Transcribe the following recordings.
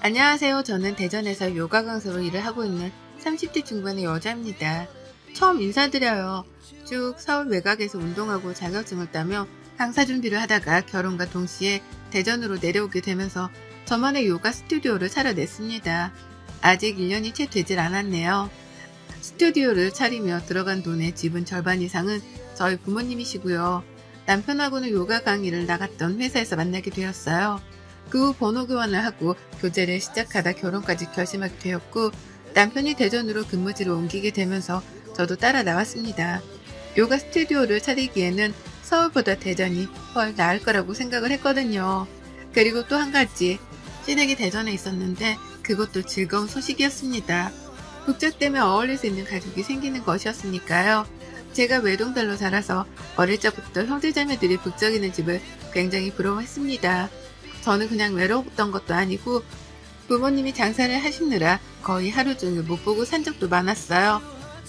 안녕하세요. 저는 대전에서 요가 강사로 일을 하고 있는 30대 중반의 여자입니다. 처음 인사드려요. 쭉 서울 외곽에서 운동하고 자격증을 따며 강사 준비를 하다가 결혼과 동시에 대전으로 내려오게 되면서 저만의 요가 스튜디오를 차려냈습니다. 아직 1년이 채 되질 않았네요. 스튜디오를 차리며 들어간 돈의 지분 절반 이상은 저희 부모님이시고요. 남편하고는 요가 강의를 나갔던 회사에서 만나게 되었어요. 그 후 번호 교환을 하고 교제를 시작하다 결혼까지 결심하게 되었고, 남편이 대전으로 근무지를 옮기게 되면서 저도 따라 나왔습니다. 요가 스튜디오를 차리기에는 서울보다 대전이 훨 나을 거라고 생각을 했거든요. 그리고 또 한 가지, 시댁이 대전에 있었는데 그것도 즐거운 소식이었습니다. 국적 때문에 어울릴 수 있는 가족이 생기는 것이었으니까요. 제가 외동딸로 자라서 어릴 적부터 형제자매들이 북적이는 집을 굉장히 부러워했습니다. 저는 그냥 외로웠던 것도 아니고 부모님이 장사를 하시느라 거의 하루 종일 못 보고 산 적도 많았어요.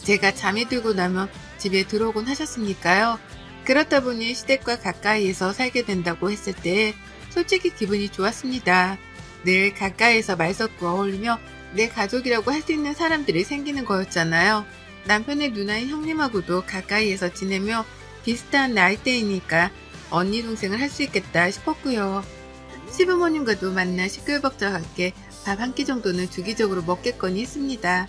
제가 잠이 들고 나면 집에 들어오곤 하셨으니까요. 그렇다 보니 시댁과 가까이에서 살게 된다고 했을 때 솔직히 기분이 좋았습니다. 늘 가까이에서 말 섞고 어울리며 내 가족이라고 할 수 있는 사람들이 생기는 거였잖아요. 남편의 누나인 형님하고도 가까이에서 지내며 비슷한 나이대이니까 언니 동생을 할 수 있겠다 싶었고요. 시부모님과도 만나 시끌벅적하게 밥 한 끼 정도는 주기적으로 먹겠거니 했습니다.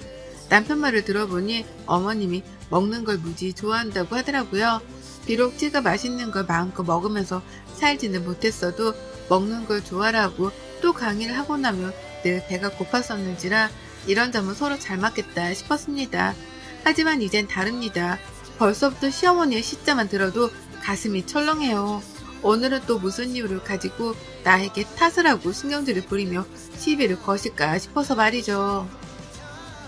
남편 말을 들어보니 어머님이 먹는 걸 무지 좋아한다고 하더라고요. 비록 제가 맛있는 걸 마음껏 먹으면서 살지는 못했어도 먹는 걸 좋아라고 또 강의를 하고 나면 늘 배가 고팠었는지라 이런 점은 서로 잘 맞겠다 싶었습니다. 하지만 이젠 다릅니다. 벌써부터 시어머니의 시자만 들어도 가슴이 철렁해요. 오늘은 또 무슨 이유를 가지고 나에게 탓을 하고 신경질을 부리며 시비를 거실까 싶어서 말이죠.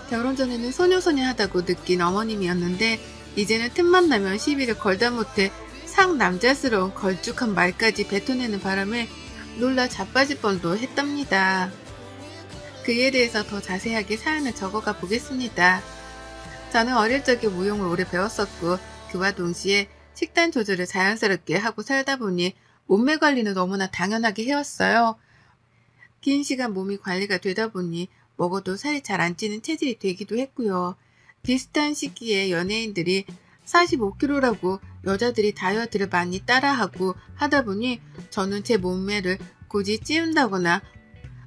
결혼 전에는 소녀소녀하다고 느낀 어머님이었는데 이제는 틈만 나면 시비를 걸다 못해 상남자스러운 걸쭉한 말까지 뱉어내는 바람에 놀라 자빠질 뻔도 했답니다. 그에 대해서 더 자세하게 사연을 적어가 보겠습니다. 저는 어릴 적에 무용을 오래 배웠었고 그와 동시에 식단 조절을 자연스럽게 하고 살다 보니 몸매 관리는 너무나 당연하게 해왔어요. 긴 시간 몸이 관리가 되다 보니 먹어도 살이 잘 안 찌는 체질이 되기도 했고요. 비슷한 시기에 연예인들이 45kg라고 여자들이 다이어트를 많이 따라하고 하다 보니 저는 제 몸매를 굳이 찌운다거나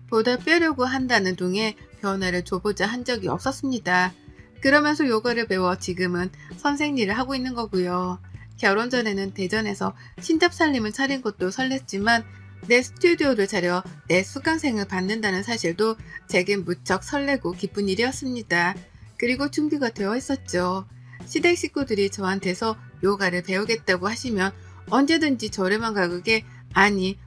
보다 빼려고 한다는 동에 변화를 줘보자 한 적이 없었습니다. 그러면서 요가를 배워 지금은 선생 일을 하고 있는 거고요. 결혼 전에는 대전에서 신잡살림을 차린 것도 설렜지만 내 스튜디오를 차려 내 수강생을 받는다는 사실도 제겐 무척 설레고 기쁜 일이었습니다. 그리고 준비가 되어 있었죠. 시댁 식구들이 저한테서 요가를 배우겠다고 하시면 언제든지 저렴한 가격에, 아니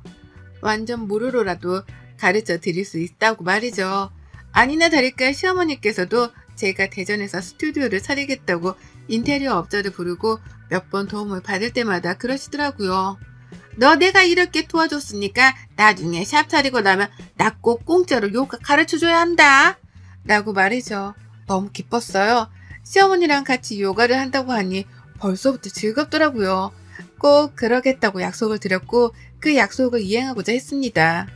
완전 무료로라도 가르쳐 드릴 수 있다고 말이죠. 아니나 다를까 시어머니께서도 제가 대전에서 스튜디오를 차리겠다고 인테리어 업자를 부르고 몇 번 도움을 받을 때마다 그러시더라고요. 너 내가 이렇게 도와줬으니까 나중에 샵 차리고 나면 나 꼭 공짜로 요가 가르쳐줘야 한다 라고 말이죠. 너무 기뻤어요. 시어머니랑 같이 요가를 한다고 하니 벌써부터 즐겁더라고요. 꼭 그러겠다고 약속을 드렸고 그 약속을 이행하고자 했습니다.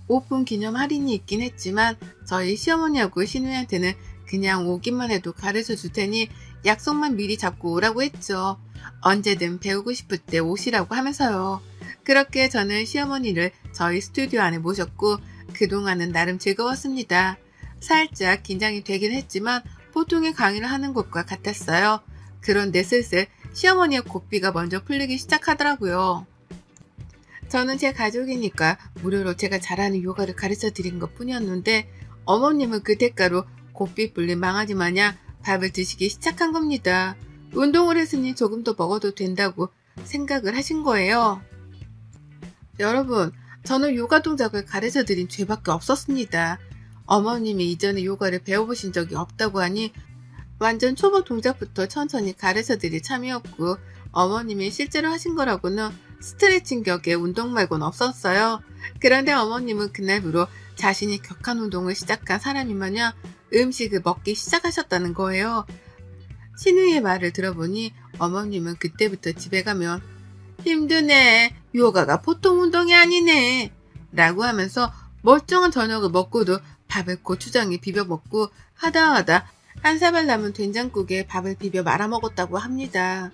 오픈 기념 할인이 있긴 했지만 저희 시어머니하고 시누이한테는 그냥 오기만 해도 가르쳐 줄 테니 약속만 미리 잡고 오라고 했죠. 언제든 배우고 싶을 때 오시라고 하면서요. 그렇게 저는 시어머니를 저희 스튜디오 안에 모셨고 그동안은 나름 즐거웠습니다. 살짝 긴장이 되긴 했지만 보통의 강의를 하는 것과 같았어요. 그런데 슬슬 시어머니의 고삐가 먼저 풀리기 시작하더라고요. 저는 제 가족이니까 무료로 제가 잘하는 요가를 가르쳐 드린 것 뿐이었는데 어머님은 그 대가로 고삐 불린 망아지 마냥 밥을 드시기 시작한 겁니다. 운동을 했으니 조금 더 먹어도 된다고 생각을 하신 거예요. 여러분, 저는 요가 동작을 가르쳐 드린 죄밖에 없었습니다. 어머님이 이전에 요가를 배워보신 적이 없다고 하니 완전 초보 동작부터 천천히 가르쳐 드릴 참이었고 어머님이 실제로 하신 거라고는 스트레칭 격의 운동 말고는 없었어요. 그런데 어머님은 그날부로 자신이 격한 운동을 시작한 사람이 마냥 음식을 먹기 시작하셨다는 거예요. 시누이의 말을 들어보니 어머님은 그때부터 집에 가면 힘드네, 요가가 보통 운동이 아니네 라고 하면서 멀쩡한 저녁을 먹고도 밥을 고추장에 비벼 먹고 하다 한 사발 남은 된장국에 밥을 비벼 말아 먹었다고 합니다.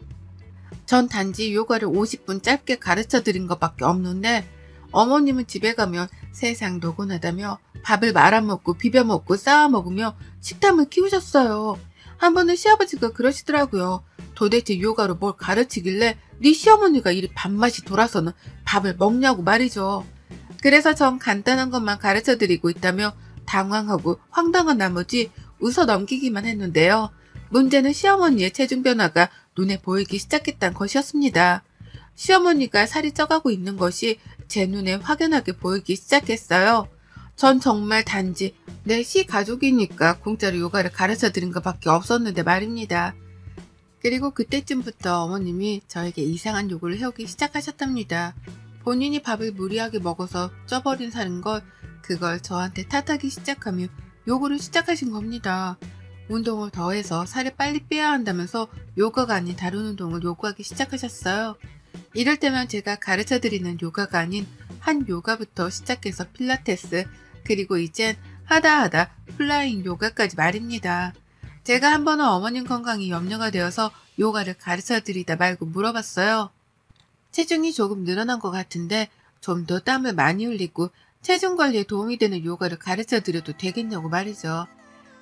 전 단지 요가를 50분 짧게 가르쳐 드린 것밖에 없는데 어머님은 집에 가면 세상 노곤하다며 밥을 말아 먹고 비벼 먹고 쌓아 먹으며 식탐을 키우셨어요. 한 번은 시아버지가 그러시더라고요. 도대체 요가로 뭘 가르치길래 네 시어머니가 이리 밥맛이 돌아서는 밥을 먹냐고 말이죠. 그래서 전 간단한 것만 가르쳐 드리고 있다며 당황하고 황당한 나머지 웃어 넘기기만 했는데요. 문제는 시어머니의 체중 변화가 눈에 보이기 시작했다는 것이었습니다. 시어머니가 살이 쪄가고 있는 것이 제 눈에 확연하게 보이기 시작했어요. 전 정말 단지 내 시가족이니까 공짜로 요가를 가르쳐 드린 것밖에 없었는데 말입니다. 그리고 그때쯤부터 어머님이 저에게 이상한 요구를 해오기 시작하셨답니다. 본인이 밥을 무리하게 먹어서 쪄버린 살인 걸 그걸 저한테 탓하기 시작하며 요구를 시작하신 겁니다. 운동을 더해서 살을 빨리 빼야 한다면서 요가가 아닌 다른 운동을 요구하기 시작하셨어요. 이럴 때면 제가 가르쳐드리는 요가가 아닌 한 요가부터 시작해서 필라테스, 그리고 이젠 하다 플라잉 요가까지 말입니다. 제가 한 번은 어머님 건강이 염려가 되어서 요가를 가르쳐드리다 말고 물어봤어요. 체중이 조금 늘어난 것 같은데 좀 더 땀을 많이 흘리고 체중 관리에 도움이 되는 요가를 가르쳐드려도 되겠냐고 말이죠.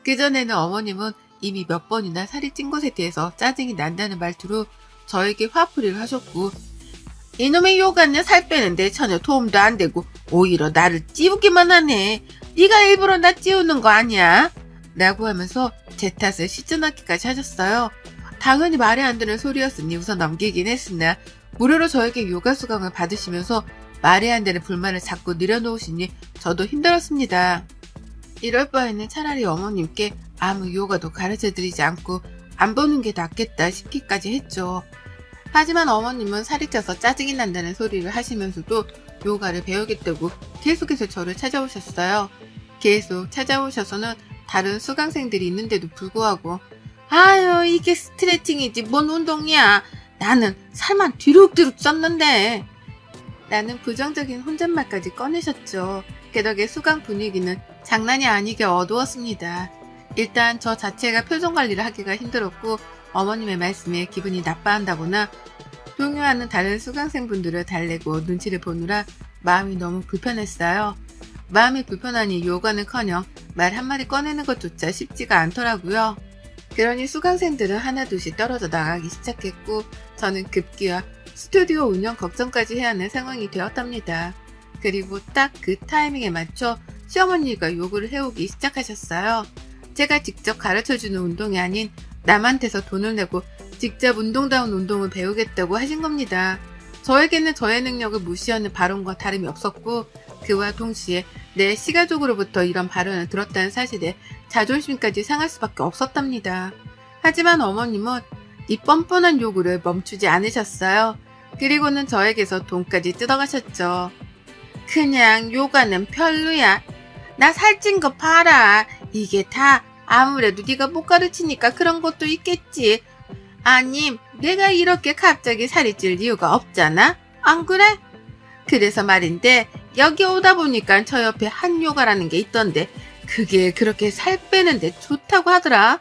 그전에는 어머님은 이미 몇 번이나 살이 찐 것에 대해서 짜증이 난다는 말투로 저에게 화풀이를 하셨고, 이놈의 요가는 살 빼는데 전혀 도움도 안 되고 오히려 나를 찌우기만 하네. 네가 일부러 나 찌우는 거 아니야? 라고 하면서 제 탓을 시전하기까지 하셨어요. 당연히 말이 안 되는 소리였으니 우선 넘기긴 했으나 무료로 저에게 요가 수강을 받으시면서 말이 안 되는 불만을 자꾸 내려놓으시니 저도 힘들었습니다. 이럴 바에는 차라리 어머님께 아무 요가도 가르쳐드리지 않고 안 보는 게 낫겠다 싶기까지 했죠. 하지만 어머님은 살이 쪄서 짜증이 난다는 소리를 하시면서도 요가를 배우겠다고 계속해서 저를 찾아오셨어요. 계속 찾아오셔서는 다른 수강생들이 있는데도 불구하고 아유 이게 스트레칭이지 뭔 운동이야. 나는 살만 뒤룩뒤룩 쪘는데. 라는 부정적인 혼잣말까지 꺼내셨죠. 그 덕에 수강 분위기는 장난이 아니게 어두웠습니다. 일단 저 자체가 표정 관리를 하기가 힘들었고 어머님의 말씀에 기분이 나빠한다거나 동요하는 다른 수강생분들을 달래고 눈치를 보느라 마음이 너무 불편했어요. 마음이 불편하니 요가는커녕 말 한마디 꺼내는 것조차 쉽지가 않더라고요. 그러니 수강생들은 하나둘씩 떨어져 나가기 시작했고 저는 급기야 스튜디오 운영 걱정까지 해야 하는 상황이 되었답니다. 그리고 딱 그 타이밍에 맞춰 시어머니가 요구를 해오기 시작하셨어요. 제가 직접 가르쳐주는 운동이 아닌 남한테서 돈을 내고 직접 운동다운 운동을 배우겠다고 하신 겁니다. 저에게는 저의 능력을 무시하는 발언과 다름이 없었고 그와 동시에 내 시가족으로부터 이런 발언을 들었다는 사실에 자존심까지 상할 수밖에 없었답니다. 하지만 어머님은 이 뻔뻔한 요구를 멈추지 않으셨어요. 그리고는 저에게서 돈까지 뜯어가셨죠. 그냥 요가는 별로야. 나 살찐 거 봐라. 이게 다 아무래도 네가 못 가르치니까 그런 것도 있겠지. 아님 내가 이렇게 갑자기 살이 찔 이유가 없잖아. 안 그래? 그래서 말인데 여기 오다 보니까 저 옆에 한요가라는 게 있던데 그게 그렇게 살 빼는데 좋다고 하더라.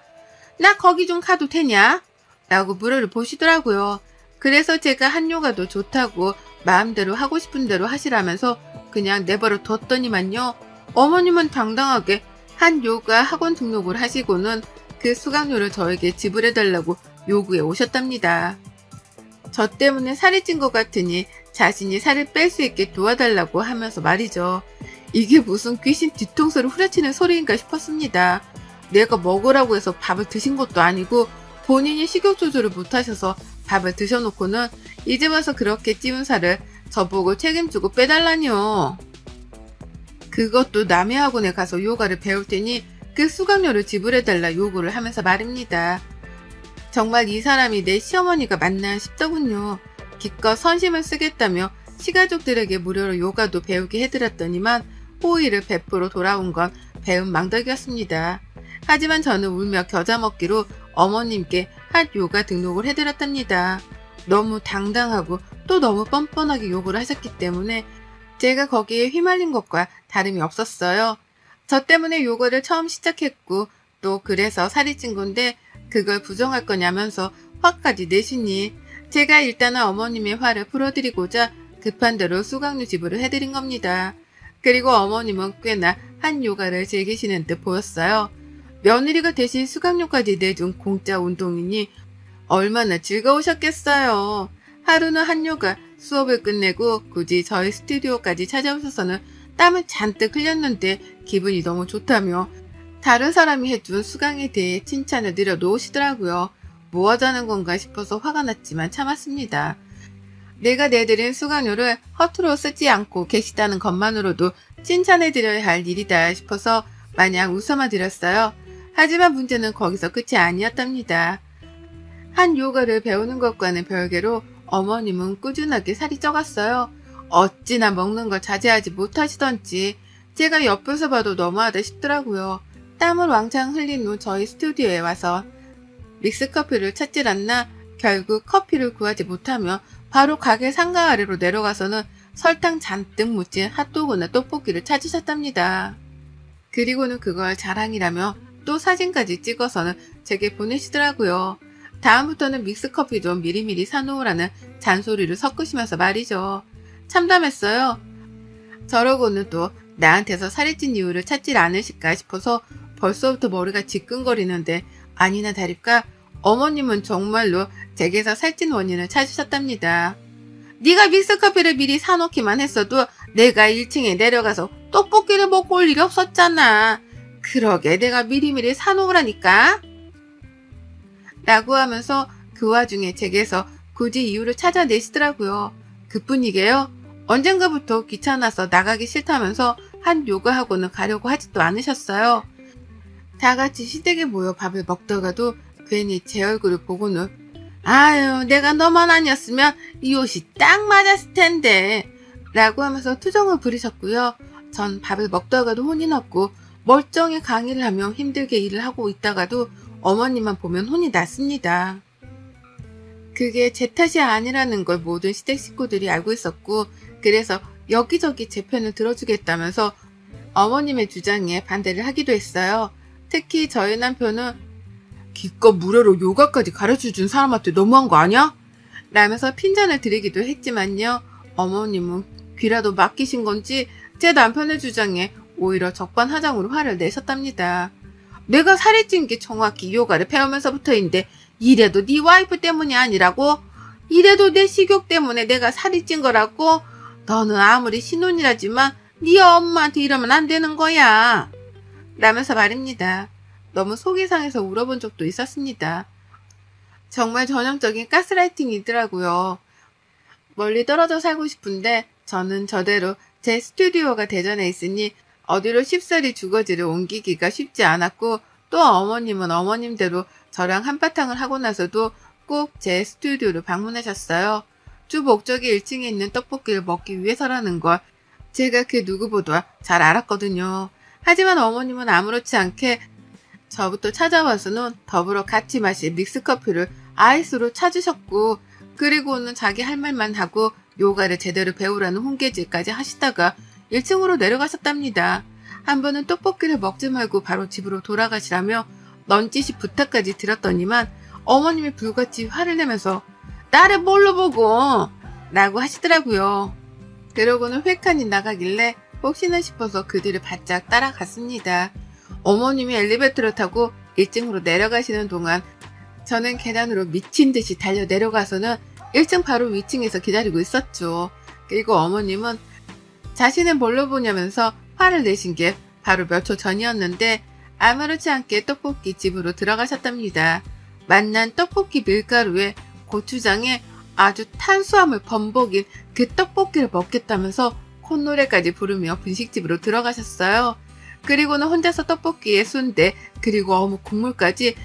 나 거기 좀 가도 되냐? 라고 물어를 보시더라고요. 그래서 제가 한요가도 좋다고 마음대로 하고 싶은 대로 하시라면서 그냥 내버려 뒀더니만요. 어머님은 당당하게 한요가 학원 등록을 하시고는 그 수강료를 저에게 지불해달라고 요구해 오셨답니다. 저 때문에 살이 찐 것 같으니 자신이 살을 뺄 수 있게 도와달라고 하면서 말이죠. 이게 무슨 귀신 뒤통수를 후려치는 소리인가 싶었습니다. 내가 먹으라고 해서 밥을 드신 것도 아니고 본인이 식욕 조절을 못하셔서 밥을 드셔놓고는 이제 와서 그렇게 찌운 살을 저보고 책임지고 빼달라니요. 그것도 남의 학원에 가서 요가를 배울 테니 그 수강료를 지불해달라 요구를 하면서 말입니다. 정말 이 사람이 내 시어머니가 맞나 싶더군요. 기껏 선심을 쓰겠다며 시가족들에게 무료로 요가도 배우게 해드렸더니만 호의를 베풀어 돌아온 건 배은 망덕이었습니다. 하지만 저는 울며 겨자 먹기로 어머님께 한 요가 등록을 해드렸답니다. 너무 당당하고 또 너무 뻔뻔하게 요구를 하셨기 때문에 제가 거기에 휘말린 것과 다름이 없었어요. 저 때문에 요거를 처음 시작했고 또 그래서 살이 찐 건데 그걸 부정할 거냐면서 화까지 내시니 제가 일단은 어머님의 화를 풀어드리고자 급한 대로 수강료 지불을 해드린 겁니다. 그리고 어머님은 꽤나 한 요가를 즐기시는 듯 보였어요. 며느리가 대신 수강료까지 내준 공짜 운동이니 얼마나 즐거우셨겠어요. 하루는 한 요가 수업을 끝내고 굳이 저희 스튜디오까지 찾아오셔서는 땀을 잔뜩 흘렸는데 기분이 너무 좋다며 다른 사람이 해준 수강에 대해 칭찬을 내려놓으시더라고요. 뭐 하자는 건가 싶어서 화가 났지만 참았습니다. 내가 내드린 수강료를 허투루 쓰지 않고 계시다는 것만으로도 칭찬해드려야 할 일이다 싶어서 마냥 웃어만 드렸어요. 하지만 문제는 거기서 끝이 아니었답니다. 한 요가를 배우는 것과는 별개로 어머님은 꾸준하게 살이 쪄갔어요. 어찌나 먹는 걸 자제하지 못하시던지 제가 옆에서 봐도 너무하다 싶더라고요. 땀을 왕창 흘린 후 저희 스튜디오에 와서 믹스커피를 찾질 않나 결국 커피를 구하지 못하며 바로 가게 상가 아래로 내려가서는 설탕 잔뜩 묻힌 핫도그나 떡볶이를 찾으셨답니다. 그리고는 그걸 자랑이라며 또 사진까지 찍어서는 제게 보내시더라고요. 다음부터는 믹스커피 좀 미리미리 사놓으라는 잔소리를 섞으시면서 말이죠. 참담했어요. 저러고는 또 나한테서 살이 찐 이유를 찾질 않으실까 싶어서 벌써부터 머리가 지끈거리는데 아니나 다를까 어머님은 정말로 제게서 살찐 원인을 찾으셨답니다. 네가 믹스커피를 미리 사놓기만 했어도 내가 1층에 내려가서 떡볶이를 먹고 올 일이 없었잖아. 그러게 내가 미리미리 사놓으라니까. 라고 하면서 그 와중에 제게서 굳이 이유를 찾아내시더라고요. 그뿐이게요. 언젠가부터 귀찮아서 나가기 싫다면서 한 요가 학원을 가려고 하지도 않으셨어요. 다 같이 시댁에 모여 밥을 먹다가도 괜히 제 얼굴을 보고는 아유 내가 너만 아니었으면 이 옷이 딱 맞았을 텐데 라고 하면서 투정을 부리셨고요. 전 밥을 먹다가도 혼이 났고 멀쩡히 강의를 하며 힘들게 일을 하고 있다가도 어머님만 보면 혼이 났습니다. 그게 제 탓이 아니라는 걸 모든 시댁 식구들이 알고 있었고 그래서 여기저기 제 편을 들어주겠다면서 어머님의 주장에 반대를 하기도 했어요. 특히 저희 남편은 기껏 무료로 요가까지 가르쳐준 사람한테 너무한 거 아니야? 라면서 핀잔을 드리기도 했지만요. 어머님은 귀라도 맡기신 건지 제 남편의 주장에 오히려 적반하장으로 화를 내셨답니다. 내가 살이 찐 게 정확히 요가를 배우면서부터인데 이래도 네 와이프 때문이 아니라고? 이래도 내 식욕 때문에 내가 살이 찐 거라고? 너는 아무리 신혼이라지만 네 엄마한테 이러면 안 되는 거야. 라면서 말입니다. 너무 속이 상해서 울어본 적도 있었습니다. 정말 전형적인 가스라이팅이더라고요. 멀리 떨어져 살고 싶은데 저는 저대로 제 스튜디오가 대전에 있으니 어디로 쉽사리 주거지를 옮기기가 쉽지 않았고 또 어머님은 어머님대로 저랑 한바탕을 하고 나서도 꼭 제 스튜디오를 방문하셨어요. 주 목적이 1층에 있는 떡볶이를 먹기 위해서라는 걸 제가 그 누구보다 잘 알았거든요. 하지만 어머님은 아무렇지 않게 저부터 찾아와서는 더불어 같이 마실 믹스커피를 아이스로 찾으셨고 그리고는 자기 할 말만 하고 요가를 제대로 배우라는 훈계질까지 하시다가 1층으로 내려가셨답니다. 한 번은 떡볶이를 먹지 말고 바로 집으로 돌아가시라며 넌지시 부탁까지 드렸더니만 어머님이 불같이 화를 내면서 나를 뭘로 보고 라고 하시더라고요. 그러고는 획하니 나가길래 혹시나 싶어서 그 뒤를 바짝 따라갔습니다. 어머님이 엘리베이터를 타고 1층으로 내려가시는 동안 저는 계단으로 미친 듯이 달려 내려가서는 1층 바로 위층에서 기다리고 있었죠. 그리고 어머님은 자신은 뭘로 보냐면서 화를 내신 게 바로 몇 초 전이었는데 아무렇지 않게 떡볶이 집으로 들어가셨답니다. 맛난 떡볶이 밀가루에 고추장에 아주 탄수화물 범벅인 그 떡볶이를 먹겠다면서 콧노래까지 부르며 분식집으로 들어가셨어요. 그리고는 혼자서 떡볶이에 순대 그리고 어묵 국물까지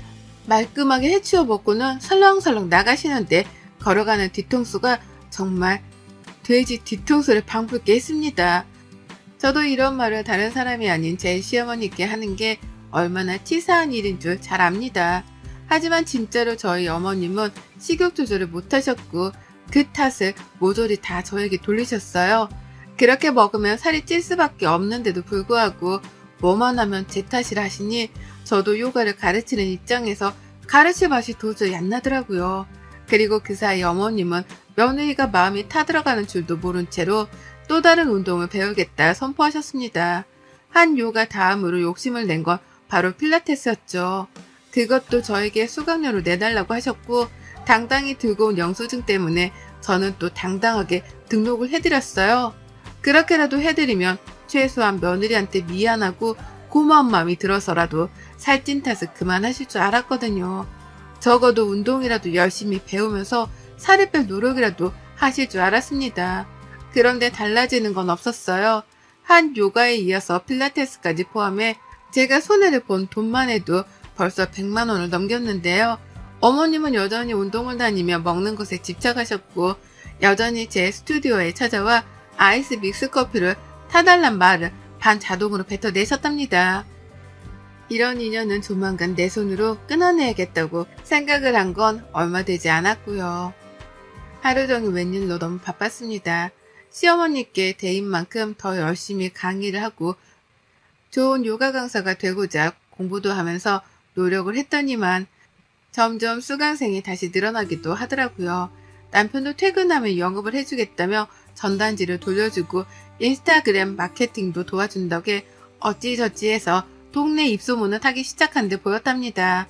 말끔하게 해치워 먹고는 설렁설렁 나가시는데 걸어가는 뒤통수가 정말 돼지 뒤통수를 방불케 했습니다. 저도 이런 말을 다른 사람이 아닌 제 시어머니께 하는 게 얼마나 치사한 일인 줄 잘 압니다. 하지만 진짜로 저희 어머님은 식욕 조절을 못하셨고 그 탓을 모조리 다 저에게 돌리셨어요. 그렇게 먹으면 살이 찔 수밖에 없는데도 불구하고 뭐만 하면 제 탓이라 하시니 저도 요가를 가르치는 입장에서 가르칠 맛이 도저히 안 나더라고요. 그리고 그 사이 어머님은 며느리가 마음이 타들어가는 줄도 모른 채로 또 다른 운동을 배우겠다 선포하셨습니다. 한 요가 다음으로 욕심을 낸 건 바로 필라테스였죠. 그것도 저에게 수강료로 내달라고 하셨고 당당히 들고 온 영수증 때문에 저는 또 당당하게 등록을 해드렸어요. 그렇게라도 해드리면 최소한 며느리한테 미안하고 고마운 마음이 들어서라도 살찐 탓을 그만하실 줄 알았거든요. 적어도 운동이라도 열심히 배우면서 살을 뺄 노력이라도 하실 줄 알았습니다. 그런데 달라지는 건 없었어요. 한 요가에 이어서 필라테스까지 포함해 제가 손해를 본 돈만 해도 벌써 100만 원을 넘겼는데요. 어머님은 여전히 운동을 다니며 먹는 것에 집착하셨고 여전히 제 스튜디오에 찾아와 아이스 믹스 커피를 타달란 말을 반자동으로 뱉어내셨답니다. 이런 인연은 조만간 내 손으로 끊어내야겠다고 생각을 한 건 얼마 되지 않았고요. 하루 종일 웬일로 너무 바빴습니다. 시어머니께 대인 만큼 더 열심히 강의를 하고 좋은 요가 강사가 되고자 공부도 하면서 노력을 했더니만 점점 수강생이 다시 늘어나기도 하더라고요. 남편도 퇴근하면 영업을 해주겠다며 전단지를 돌려주고 인스타그램 마케팅도 도와준 덕에 어찌저찌 해서 동네 입소문을 타기 시작한 듯 보였답니다.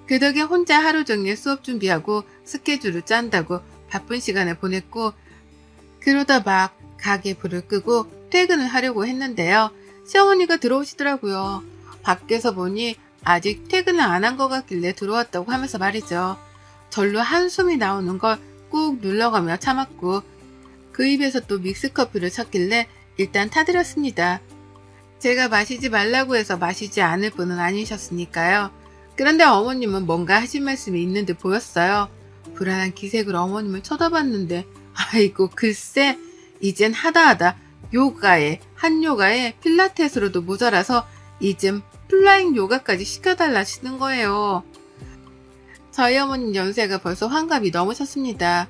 그 덕에 혼자 하루 종일 수업 준비하고 스케줄을 짠다고 바쁜 시간을 보냈고 그러다 막 가게 불을 끄고 퇴근을 하려고 했는데요. 시어머니가 들어오시더라고요. 밖에서 보니 아직 퇴근을 안 한 것 같길래 들어왔다고 하면서 말이죠. 절로 한숨이 나오는 걸 꾹 눌러가며 참았고 그 입에서 또 믹스커피를 찾길래 일단 타드렸습니다. 제가 마시지 말라고 해서 마시지 않을 분은 아니셨으니까요. 그런데 어머님은 뭔가 하실 말씀이 있는 듯 보였어요. 불안한 기색으로 어머님을 쳐다봤는데 아이고 글쎄 이젠 하다하다 한 요가에 필라테스로도 모자라서 이젠 플라잉 요가까지 시켜달라시는 거예요. 저희 어머님 연세가 벌써 환갑이 넘으셨습니다.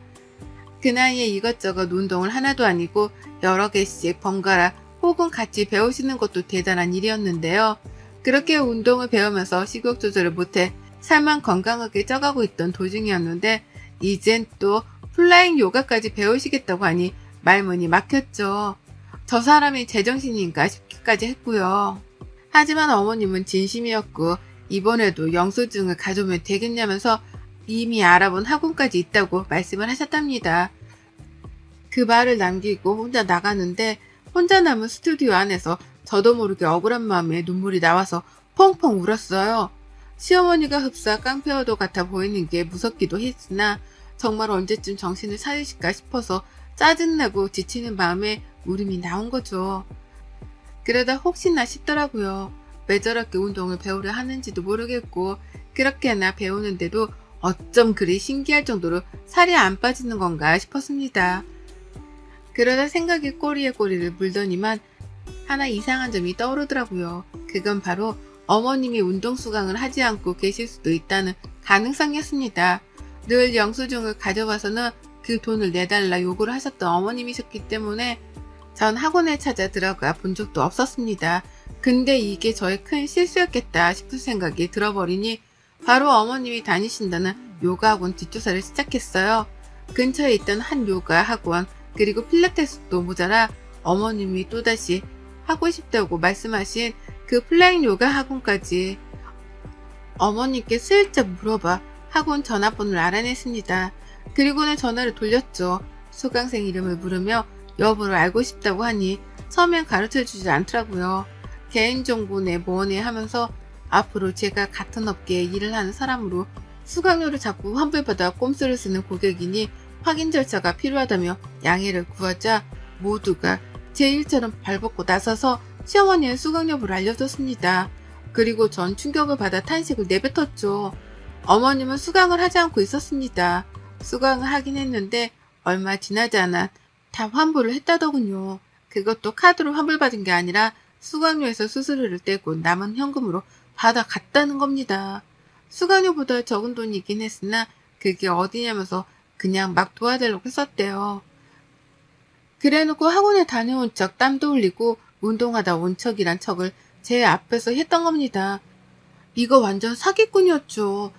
그 나이에 이것저것 운동을 하나도 아니고 여러 개씩 번갈아 혹은 같이 배우시는 것도 대단한 일이었는데요. 그렇게 운동을 배우면서 식욕 조절을 못해 살만 건강하게 쪄가고 있던 도중이었는데 이젠 또 플라잉 요가까지 배우시겠다고 하니 말문이 막혔죠. 저 사람이 제정신인가 싶기까지 했고요. 하지만 어머님은 진심이었고 이번에도 영수증을 가져오면 되겠냐면서 이미 알아본 학원까지 있다고 말씀을 하셨답니다. 그 말을 남기고 혼자 나가는데 혼자 남은 스튜디오 안에서 저도 모르게 억울한 마음에 눈물이 나와서 펑펑 울었어요. 시어머니가 흡사 깡패어도 같아 보이는 게 무섭기도 했으나 정말 언제쯤 정신을 차리실까 싶어서 짜증나고 지치는 마음에 울음이 나온 거죠. 그러다 혹시나 싶더라고요. 왜 저렇게 운동을 배우려 하는지도 모르겠고 그렇게나 배우는데도 어쩜 그리 신기할 정도로 살이 안 빠지는 건가 싶었습니다. 그러다 생각이 꼬리에 꼬리를 물더니만 하나 이상한 점이 떠오르더라고요. 그건 바로 어머님이 운동 수강을 하지 않고 계실 수도 있다는 가능성이었습니다. 늘 영수증을 가져와서는 그 돈을 내달라 요구를 하셨던 어머님이셨기 때문에 전 학원에 찾아 들어가 본 적도 없었습니다. 근데 이게 저의 큰 실수였겠다 싶은 생각이 들어버리니 바로 어머님이 다니신다는 요가 학원 뒷조사를 시작했어요. 근처에 있던 한 요가 학원 그리고 필라테스도 모자라 어머님이 또다시 하고 싶다고 말씀하신 그 플라잉 요가 학원까지 어머님께 슬쩍 물어봐 학원 전화번호를 알아냈습니다. 그리고는 전화를 돌렸죠. 수강생 이름을 물으며 여부를 알고 싶다고 하니 처음엔 가르쳐주지 않더라고요. 개인정보네 뭐네 하면서 앞으로 제가 같은 업계에 일을 하는 사람으로 수강료를 자꾸 환불받아 꼼수를 쓰는 고객이니 확인 절차가 필요하다며 양해를 구하자 모두가 제 일처럼 발벗고 나서서 시어머니의 수강 여부를 알려줬습니다. 그리고 전 충격을 받아 탄식을 내뱉었죠. 어머님은 수강을 하지 않고 있었습니다. 수강을 하긴 했는데 얼마 지나지 않아 다 환불을 했다더군요. 그것도 카드로 환불받은 게 아니라 수강료에서 수수료를 떼고 남은 현금으로 받아갔다는 겁니다. 수강료보다 적은 돈이긴 했으나 그게 어디냐면서 그냥 막 도와달라고 했었대요. 그래놓고 학원에 다녀온 척 땀도 흘리고 운동하다 온 척이란 척을 제 앞에서 했던 겁니다. 이거 완전 사기꾼이었죠.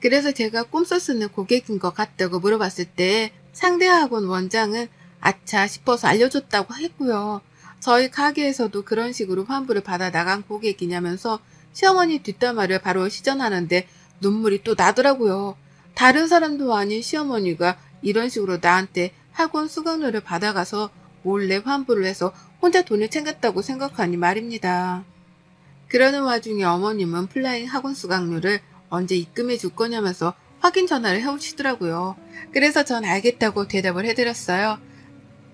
그래서 제가 꼼수 쓰는 고객인 것 같다고 물어봤을 때 상대 학원 원장은 아차 싶어서 알려줬다고 했고요. 저희 가게에서도 그런 식으로 환불을 받아 나간 고객이냐면서 시어머니 뒷담화를 바로 시전하는데 눈물이 또 나더라고요. 다른 사람도 아닌 시어머니가 이런 식으로 나한테 학원 수강료를 받아가서 몰래 환불을 해서 혼자 돈을 챙겼다고 생각하니 말입니다. 그러는 와중에 어머님은 플라잉 학원 수강료를 언제 입금해 줄 거냐면서 확인 전화를 해오시더라고요. 그래서 전 알겠다고 대답을 해드렸어요.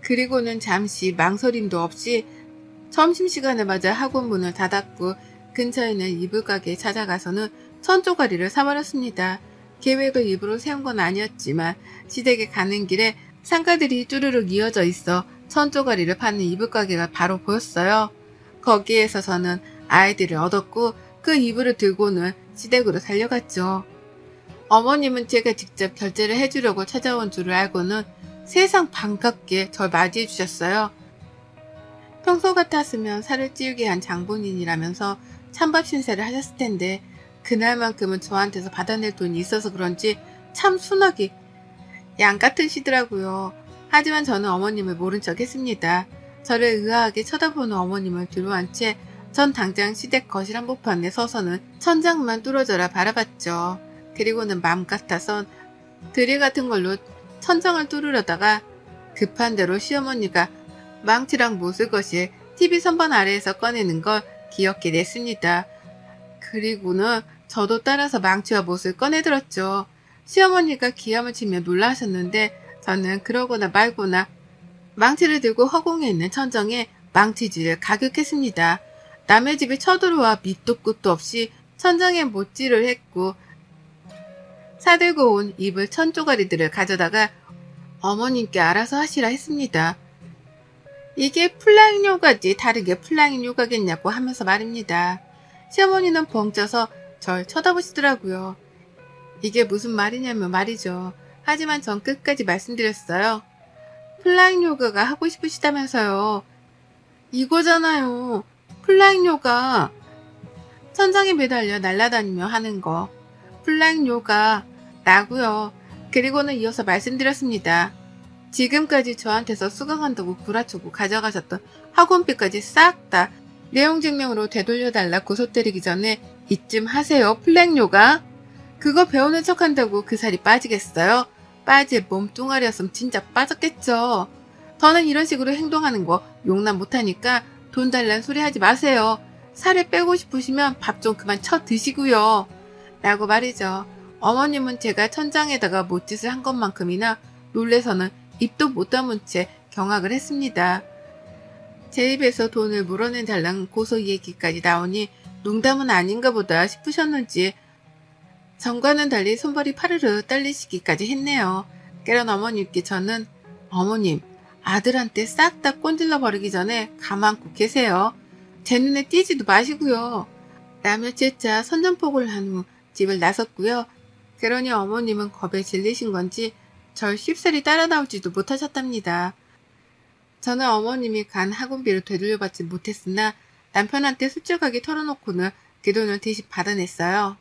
그리고는 잠시 망설임도 없이 점심시간에 맞아 학원 문을 닫았고 근처에 있는 이불 가게에 찾아가서는 천조가리를 사버렸습니다. 계획을 일부러 세운 건 아니었지만 시댁에 가는 길에 상가들이 쭈르륵 이어져 있어 천조가리를 파는 이불 가게가 바로 보였어요. 거기에서 저는 아이들을 얻었고 그 이불을 들고는 시댁으로 달려갔죠. 어머님은 제가 직접 결제를 해주려고 찾아온 줄을 알고는 세상 반갑게 절 맞이해 주셨어요. 평소 같았으면 살을 찌우게 한 장본인이라면서 찬밥 신세를 하셨을 텐데 그날만큼은 저한테서 받아낼 돈이 있어서 그런지 참 순하게 양 같으시더라고요. 하지만 저는 어머님을 모른 척 했습니다. 저를 의아하게 쳐다보는 어머님을 뒤로한 채 전 당장 시댁 거실 한복판에 서서는 천장만 뚫어져라 바라봤죠. 그리고는 맘 같아선 드릴 같은 걸로 천장을 뚫으려다가 급한 대로 시어머니가 망치랑 못을 것이 TV 선반 아래에서 꺼내는 걸 기억해 냈습니다. 그리고는 저도 따라서 망치와 못을 꺼내들었죠. 시어머니가 기함을 치며 놀라셨는데 저는 그러거나 말거나 망치를 들고 허공에 있는 천정에 망치질을 가격했습니다. 남의 집에 쳐들어와 밑도 끝도 없이 천장에 못질을 했고 사들고 온 이불 천조가리들을 가져다가 어머님께 알아서 하시라 했습니다. 이게 플라잉 요가지 다르게 플라잉 요가겠냐고 하면서 말입니다. 시어머니는 벙쪄서 절 쳐다보시더라고요. 이게 무슨 말이냐면 말이죠. 하지만 전 끝까지 말씀드렸어요. 플라잉 요가가 하고 싶으시다면서요. 이거잖아요. 플라잉 요가. 천장에 매달려 날아다니며 하는 거. 플라잉 요가 라고요. 그리고는 이어서 말씀드렸습니다. 지금까지 저한테서 수강한다고 구라치고 가져가셨던 학원비까지 싹 다 내용 증명으로 되돌려달라 고소 때리기 전에 이쯤 하세요. 플라잉 요가. 그거 배우는 척한다고 그 살이 빠지겠어요? 빠질 몸뚱아리였으면 진짜 빠졌겠죠. 저는 이런 식으로 행동하는 거 용납 못하니까 돈 달란 소리 하지 마세요. 살을 빼고 싶으시면 밥 좀 그만 쳐 드시고요. 라고 말이죠. 어머님은 제가 천장에다가 못짓을 한 것만큼이나 놀래서는 입도 못 다문 채 경악을 했습니다. 제 입에서 돈을 물어내달라는 고소 얘기까지 나오니 농담은 아닌가 보다 싶으셨는지 전과는 달리 손발이 파르르 떨리시기까지 했네요. 그런 어머님께 저는 어머님, 아들한테 싹 다 꼰질러 버리기 전에 가만고 계세요. 제 눈에 띄지도 마시고요. 라며 재차 선전포고를 한 후 집을 나섰고요. 그러니 어머님은 겁에 질리신 건지 절 쉽사리 따라 나오지도 못하셨답니다. 저는 어머님이 간 학원비를 되돌려받지 못했으나 남편한테 솔직하게 털어놓고는 그 돈을 대신 받아냈어요.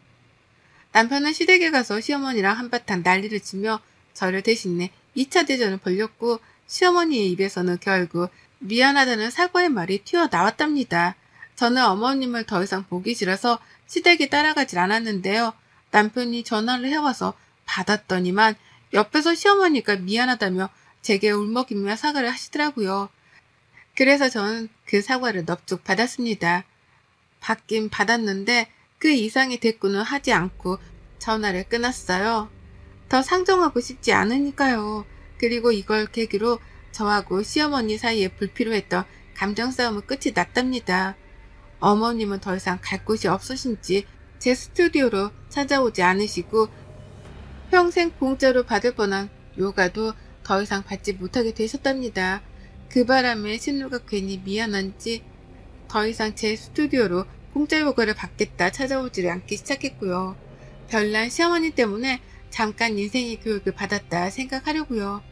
남편은 시댁에 가서 시어머니랑 한바탕 난리를 치며 저를 대신해 2차 대전을 벌였고 시어머니의 입에서는 결국 미안하다는 사과의 말이 튀어나왔답니다. 저는 어머님을 더 이상 보기 싫어서 시댁에 따라가질 않았는데요. 남편이 전화를 해와서 받았더니만 옆에서 시어머니가 미안하다며 제게 울먹이며 사과를 하시더라고요. 그래서 저는 그 사과를 넙죽 받았습니다. 받긴 받았는데 그 이상의 대꾸는 하지 않고 전화를 끊었어요. 더 상정하고 싶지 않으니까요. 그리고 이걸 계기로 저하고 시어머니 사이에 불필요했던 감정 싸움은 끝이 났답니다. 어머님은 더 이상 갈 곳이 없으신지 제 스튜디오로 찾아오지 않으시고 평생 공짜로 받을 뻔한 요가도 더 이상 받지 못하게 되셨답니다. 그 바람에 신우가 괜히 미안한지 더 이상 제 스튜디오로 공짜 요가를 받겠다 찾아오지를 않기 시작했고요. 별난 시어머니 때문에 잠깐 인생의 교육을 받았다 생각하려고요.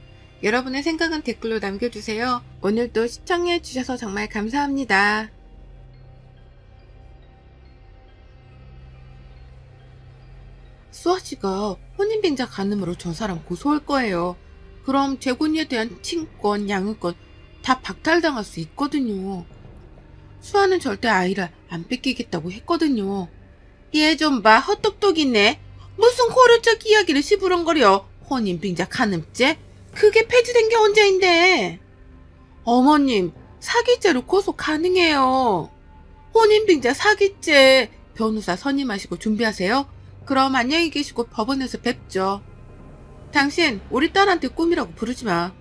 여러분의 생각은 댓글로 남겨주세요. 오늘도 시청해주셔서 정말 감사합니다. 수아씨가 혼인빙자 간음으로 저 사람 고소할 거예요. 그럼 재곤이에 대한 친권, 양육권 다 박탈당할 수 있거든요. 수아는 절대 아이를 안 뺏기겠다고 했거든요. 얘 좀 봐, 헛똑똑이네. 무슨 고려적 이야기를 시부렁거려. 혼인빙자 간음죄? 그게 폐지된 게 언제인데. 어머님, 사기죄로 고소 가능해요. 혼인빙자 사기죄. 변호사 선임하시고 준비하세요. 그럼 안녕히 계시고 법원에서 뵙죠. 당신 우리 딸한테 꿈이라고 부르지 마.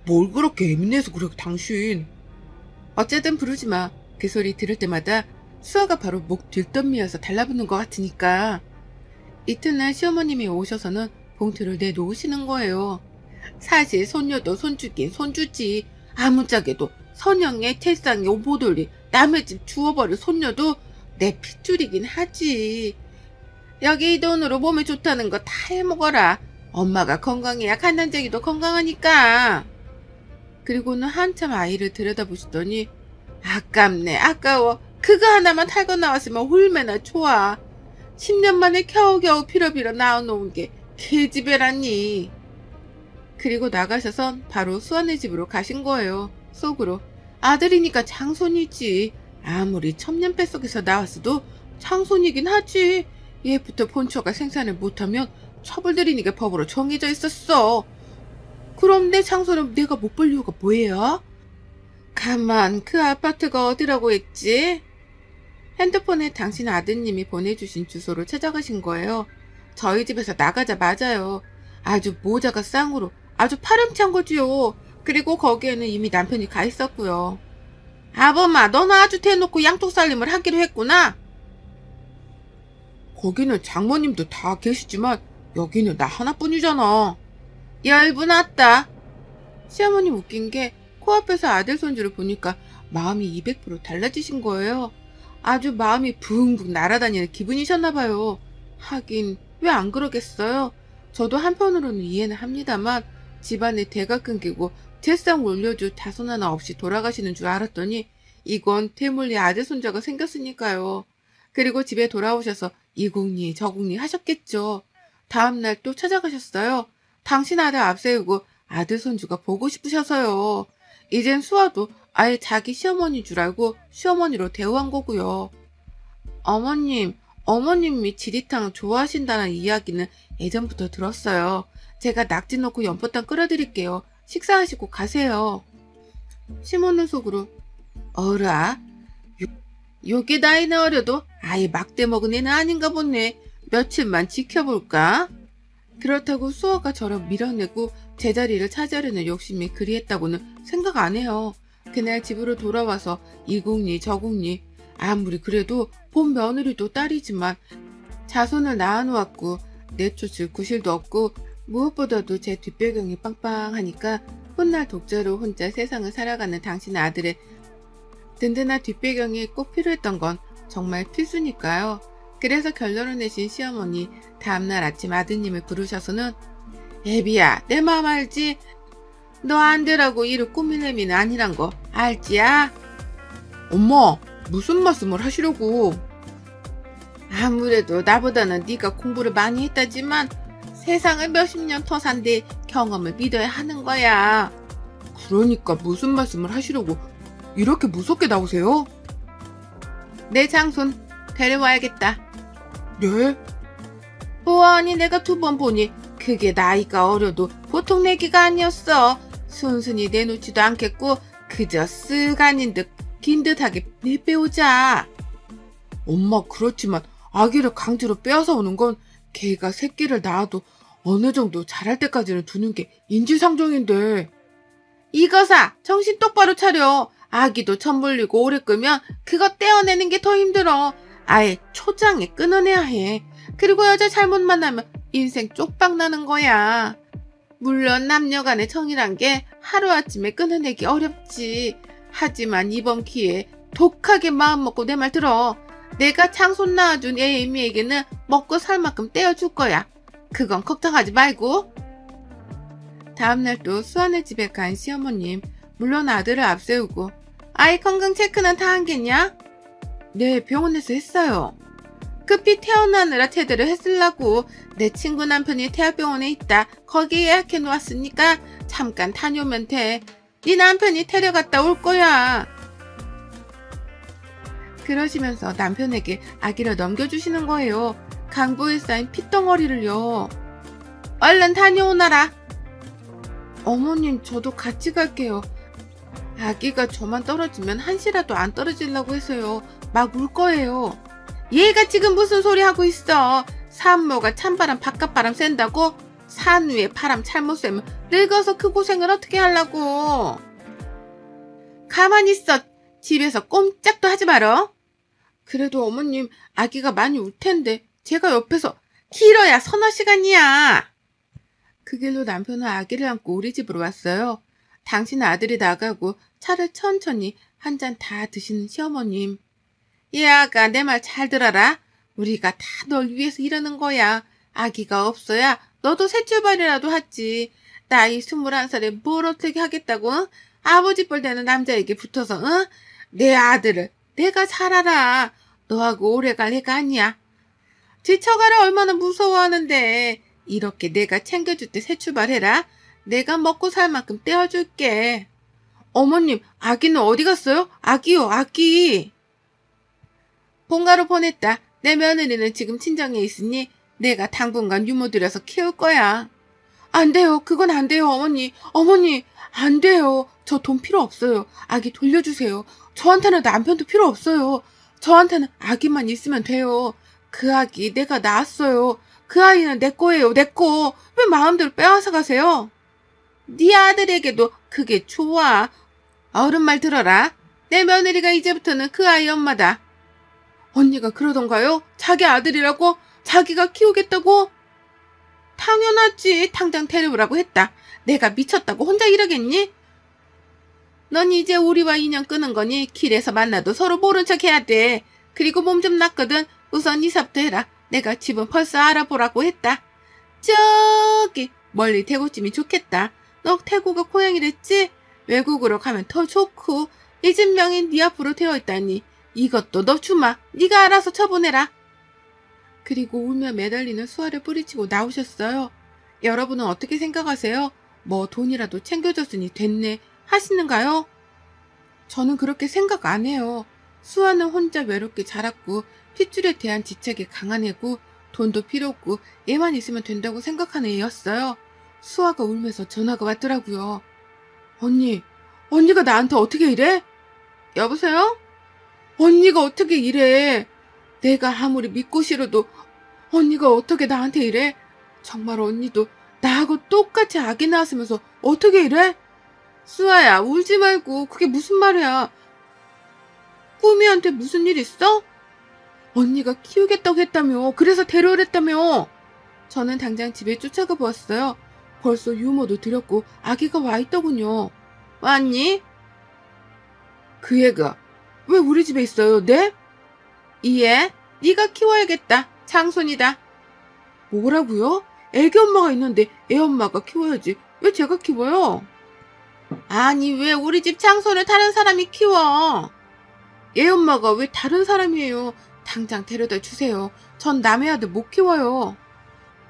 뭘 그렇게 예민해서 그래 당신. 어쨌든 부르지 마. 그 소리 들을 때마다 수아가 바로 목 뒷덜미여서 달라붙는 것 같으니까. 이튿날 시어머님이 오셔서는 봉투를 내놓으시는 거예요. 사실 손녀도 손주긴 손주지. 아무짝에도 선영의 태상의 오보돌이 남의 집 주워버릴 손녀도 내 핏줄이긴 하지. 여기 이 돈으로 몸에 좋다는 거 다 해먹어라. 엄마가 건강해야 갓난쟁이도 건강하니까. 그리고는 한참 아이를 들여다보시더니 아깝네 아까워. 그거 하나만 탈거 나왔으면 얼마나 좋아. 10년 만에 겨우겨우 빌어빌어 낳아놓은 게 계집애라니. 그리고 나가셔선 바로 수아네 집으로 가신 거예요. 속으로 아들이니까 장손이지. 아무리 천년 뱃속에서 나왔어도 장손이긴 하지. 얘부터 본처가 생산을 못하면 처벌들이니까 법으로 정해져 있었어. 그럼 내 장손은 내가 못 볼 이유가 뭐예요? 가만, 그 아파트가 어디라고 했지? 핸드폰에 당신 아드님이 보내주신 주소로 찾아가신 거예요. 저희 집에서 나가자마자요. 아주 모자가 쌍으로 아주 파렴치한 거지요. 그리고 거기에는 이미 남편이 가 있었고요. 아범아, 너는 아주 대놓고 양쪽 살림을 하기로 했구나. 거기는 장모님도 다 계시지만 여기는 나 하나뿐이잖아. 열분 왔다. 시어머님 웃긴 게 코앞에서 아들 손주를 보니까 마음이 200% 달라지신 거예요. 아주 마음이 붕붕 날아다니는 기분이셨나봐요. 하긴 왜 안 그러겠어요. 저도 한편으로는 이해는 합니다만 집안에 대가 끊기고 재상 올려줄 다손 하나 없이 돌아가시는 줄 알았더니 이건 태물리 아들 손자가 생겼으니까요. 그리고 집에 돌아오셔서 이국리 저국리 하셨겠죠. 다음날 또 찾아가셨어요. 당신 아들 앞세우고 아들 손주가 보고 싶으셔서요. 이젠 수아도 아예 자기 시어머니 줄 알고 시어머니로 대우한 거고요. 어머님이 지리탕 좋아하신다는 이야기는 예전부터 들었어요. 제가 낙지 넣고 연포탕 끓여드릴게요. 식사하시고 가세요. 시모는 속으로 어라? 요게 나이는 어려도 아예 막대 먹은 애는 아닌가 보네. 며칠만 지켜볼까? 그렇다고 수아가 저를 밀어내고 제자리를 차지하려는 욕심이 그리했다고는 생각 안 해요. 그날 집으로 돌아와서 이국리 저국리 아무리 그래도 본 며느리도 딸이지만 자손을 낳아놓았고 내쫓을 구실도 없고 무엇보다도 제 뒷배경이 빵빵하니까 훗날 독자로 혼자 세상을 살아가는 당신의 아들의 든든한 뒷배경이 꼭 필요했던 건 정말 필수니까요. 그래서 결론을 내신 시어머니 다음날 아침 아드님을 부르셔서는 애비야, 내 마음 알지? 너 안 되라고 이를 꾸밀 애미는 아니란 거 알지야? 엄마, 무슨 말씀을 하시려고? 아무래도 나보다는 네가 공부를 많이 했다지만 세상을 몇십 년 더 산데 경험을 믿어야 하는 거야. 그러니까 무슨 말씀을 하시려고 이렇게 무섭게 나오세요? 내 장손 데려와야겠다. 네? 보아하니 내가 2번 보니 그게 나이가 어려도 보통 내기가 아니었어. 순순히 내놓지도 않겠고 그저 쓱 아닌 듯 긴 듯하게 내빼오자. 엄마, 그렇지만 아기를 강제로 빼앗아 오는 건 걔가 새끼를 낳아도 어느 정도 자랄 때까지는 두는 게 인지상정인데. 이거사, 정신 똑바로 차려. 아기도 천 물리고 오래 끄면 그거 떼어내는 게 더 힘들어. 아예 초장에 끊어내야 해. 그리고 여자 잘못 만나면 인생 쪽박 나는 거야. 물론 남녀간의 정이란 게 하루아침에 끊어내기 어렵지. 하지만 이번 기회에 독하게 마음먹고 내 말 들어. 내가 장손 낳아준 애 애미에게는 먹고 살 만큼 떼어줄 거야. 그건 걱정하지 말고. 다음날 또 수아네 집에 간 시어머님, 물론 아들을 앞세우고 아이 건강 체크는 다 한겠냐? 네, 병원에서 했어요. 급히 태어나느라 제대로 했으려고 내 친구 남편이 태아병원에 있다. 거기 예약해 놓았으니까 잠깐 다녀오면 돼. 네 남편이 데려갔다 올 거야. 그러시면서 남편에게 아기를 넘겨주시는 거예요. 강보에 쌓인 핏덩어리를요. 얼른 다녀오너라. 어머님, 저도 같이 갈게요. 아기가 저만 떨어지면 한시라도 안 떨어지려고 해서요. 막 울 거예요. 얘가 지금 무슨 소리 하고 있어. 산모가 찬바람 바깥바람 쐰다고? 산 위에 바람 잘못 쐬면 늙어서 그 고생을 어떻게 하려고. 가만히 있어. 집에서 꼼짝도 하지 말어. 그래도 어머님, 아기가 많이 울 텐데 제가 옆에서. 길어야 서너 시간이야. 그 길로 남편은 아기를 안고 우리 집으로 왔어요. 당신 아들이 나가고 차를 천천히 한 잔 다 드시는 시어머님. 얘 아가, 내 말 잘 들어라. 우리가 다 널 위해서 이러는 거야. 아기가 없어야 너도 새 출발이라도 하지. 나이 21살에 뭘 어떻게 하겠다고? 응? 아버지 뻘 되는 남자에게 붙어서, 응? 내 아들을 내가 잘 알아. 너하고 오래갈 애가 아니야. 지쳐가라 얼마나 무서워하는데. 이렇게 내가 챙겨줄 때 새 출발해라. 내가 먹고 살 만큼 떼어줄게. 어머님, 아기는 어디 갔어요? 아기요, 아기. 본가로 보냈다. 내 며느리는 지금 친정에 있으니 내가 당분간 유모 들여서 키울 거야. 안 돼요. 그건 안 돼요, 어머니. 어머니, 안 돼요. 저 돈 필요 없어요. 아기 돌려주세요. 저한테는 남편도 필요 없어요. 저한테는 아기만 있으면 돼요. 그 아기 내가 낳았어요. 그 아이는 내 거예요, 내 거. 왜 마음대로 빼앗아 가세요? 네 아들에게도 그게 좋아. 어른 말 들어라. 내 며느리가 이제부터는 그 아이 엄마다. 언니가 그러던가요? 자기 아들이라고? 자기가 키우겠다고? 당연하지. 당장 데려오라고 했다. 내가 미쳤다고 혼자 이러겠니? 넌 이제 우리와 인연 끄는 거니 길에서 만나도 서로 모른 척 해야 돼. 그리고 몸 좀 났거든. 우선 이사부터 해라. 내가 집은 벌써 알아보라고 했다. 저기 멀리 대구찜이 좋겠다. 너 태구가 고향이랬지? 외국으로 가면 더 좋고 이 집 명인 네 앞으로 되어있다니. 이것도 너 주마. 네가 알아서 처분해라. 그리고 울며 매달리는 수아를 뿌리치고 나오셨어요. 여러분은 어떻게 생각하세요? 뭐 돈이라도 챙겨줬으니 됐네 하시는가요? 저는 그렇게 생각 안 해요. 수아는 혼자 외롭게 자랐고 핏줄에 대한 지책이 강한 애고 돈도 필요 없고 얘만 있으면 된다고 생각하는 애였어요. 수아가 울면서 전화가 왔더라고요. 언니, 언니가 나한테 어떻게 이래? 여보세요? 언니가 어떻게 이래? 내가 아무리 믿고 싫어도 언니가 어떻게 나한테 이래? 정말 언니도 나하고 똑같이 아기 낳았으면서 어떻게 이래? 수아야, 울지 말고. 그게 무슨 말이야? 꾸미한테 무슨 일 있어? 언니가 키우겠다고 했다며. 그래서 데려오랬다며. 저는 당장 집에 쫓아가 보았어요. 벌써 유모도 들였고 아기가 와 있더군요. 왔니? 그 애가 왜 우리 집에 있어요? 네? 이 애 네가 키워야겠다. 장손이다. 뭐라고요? 애기 엄마가 있는데 애 엄마가 키워야지. 왜 제가 키워요? 아니, 왜 우리 집 장손을 다른 사람이 키워? 애 엄마가 왜 다른 사람이에요? 당장 데려다 주세요. 전 남의 아들 못 키워요.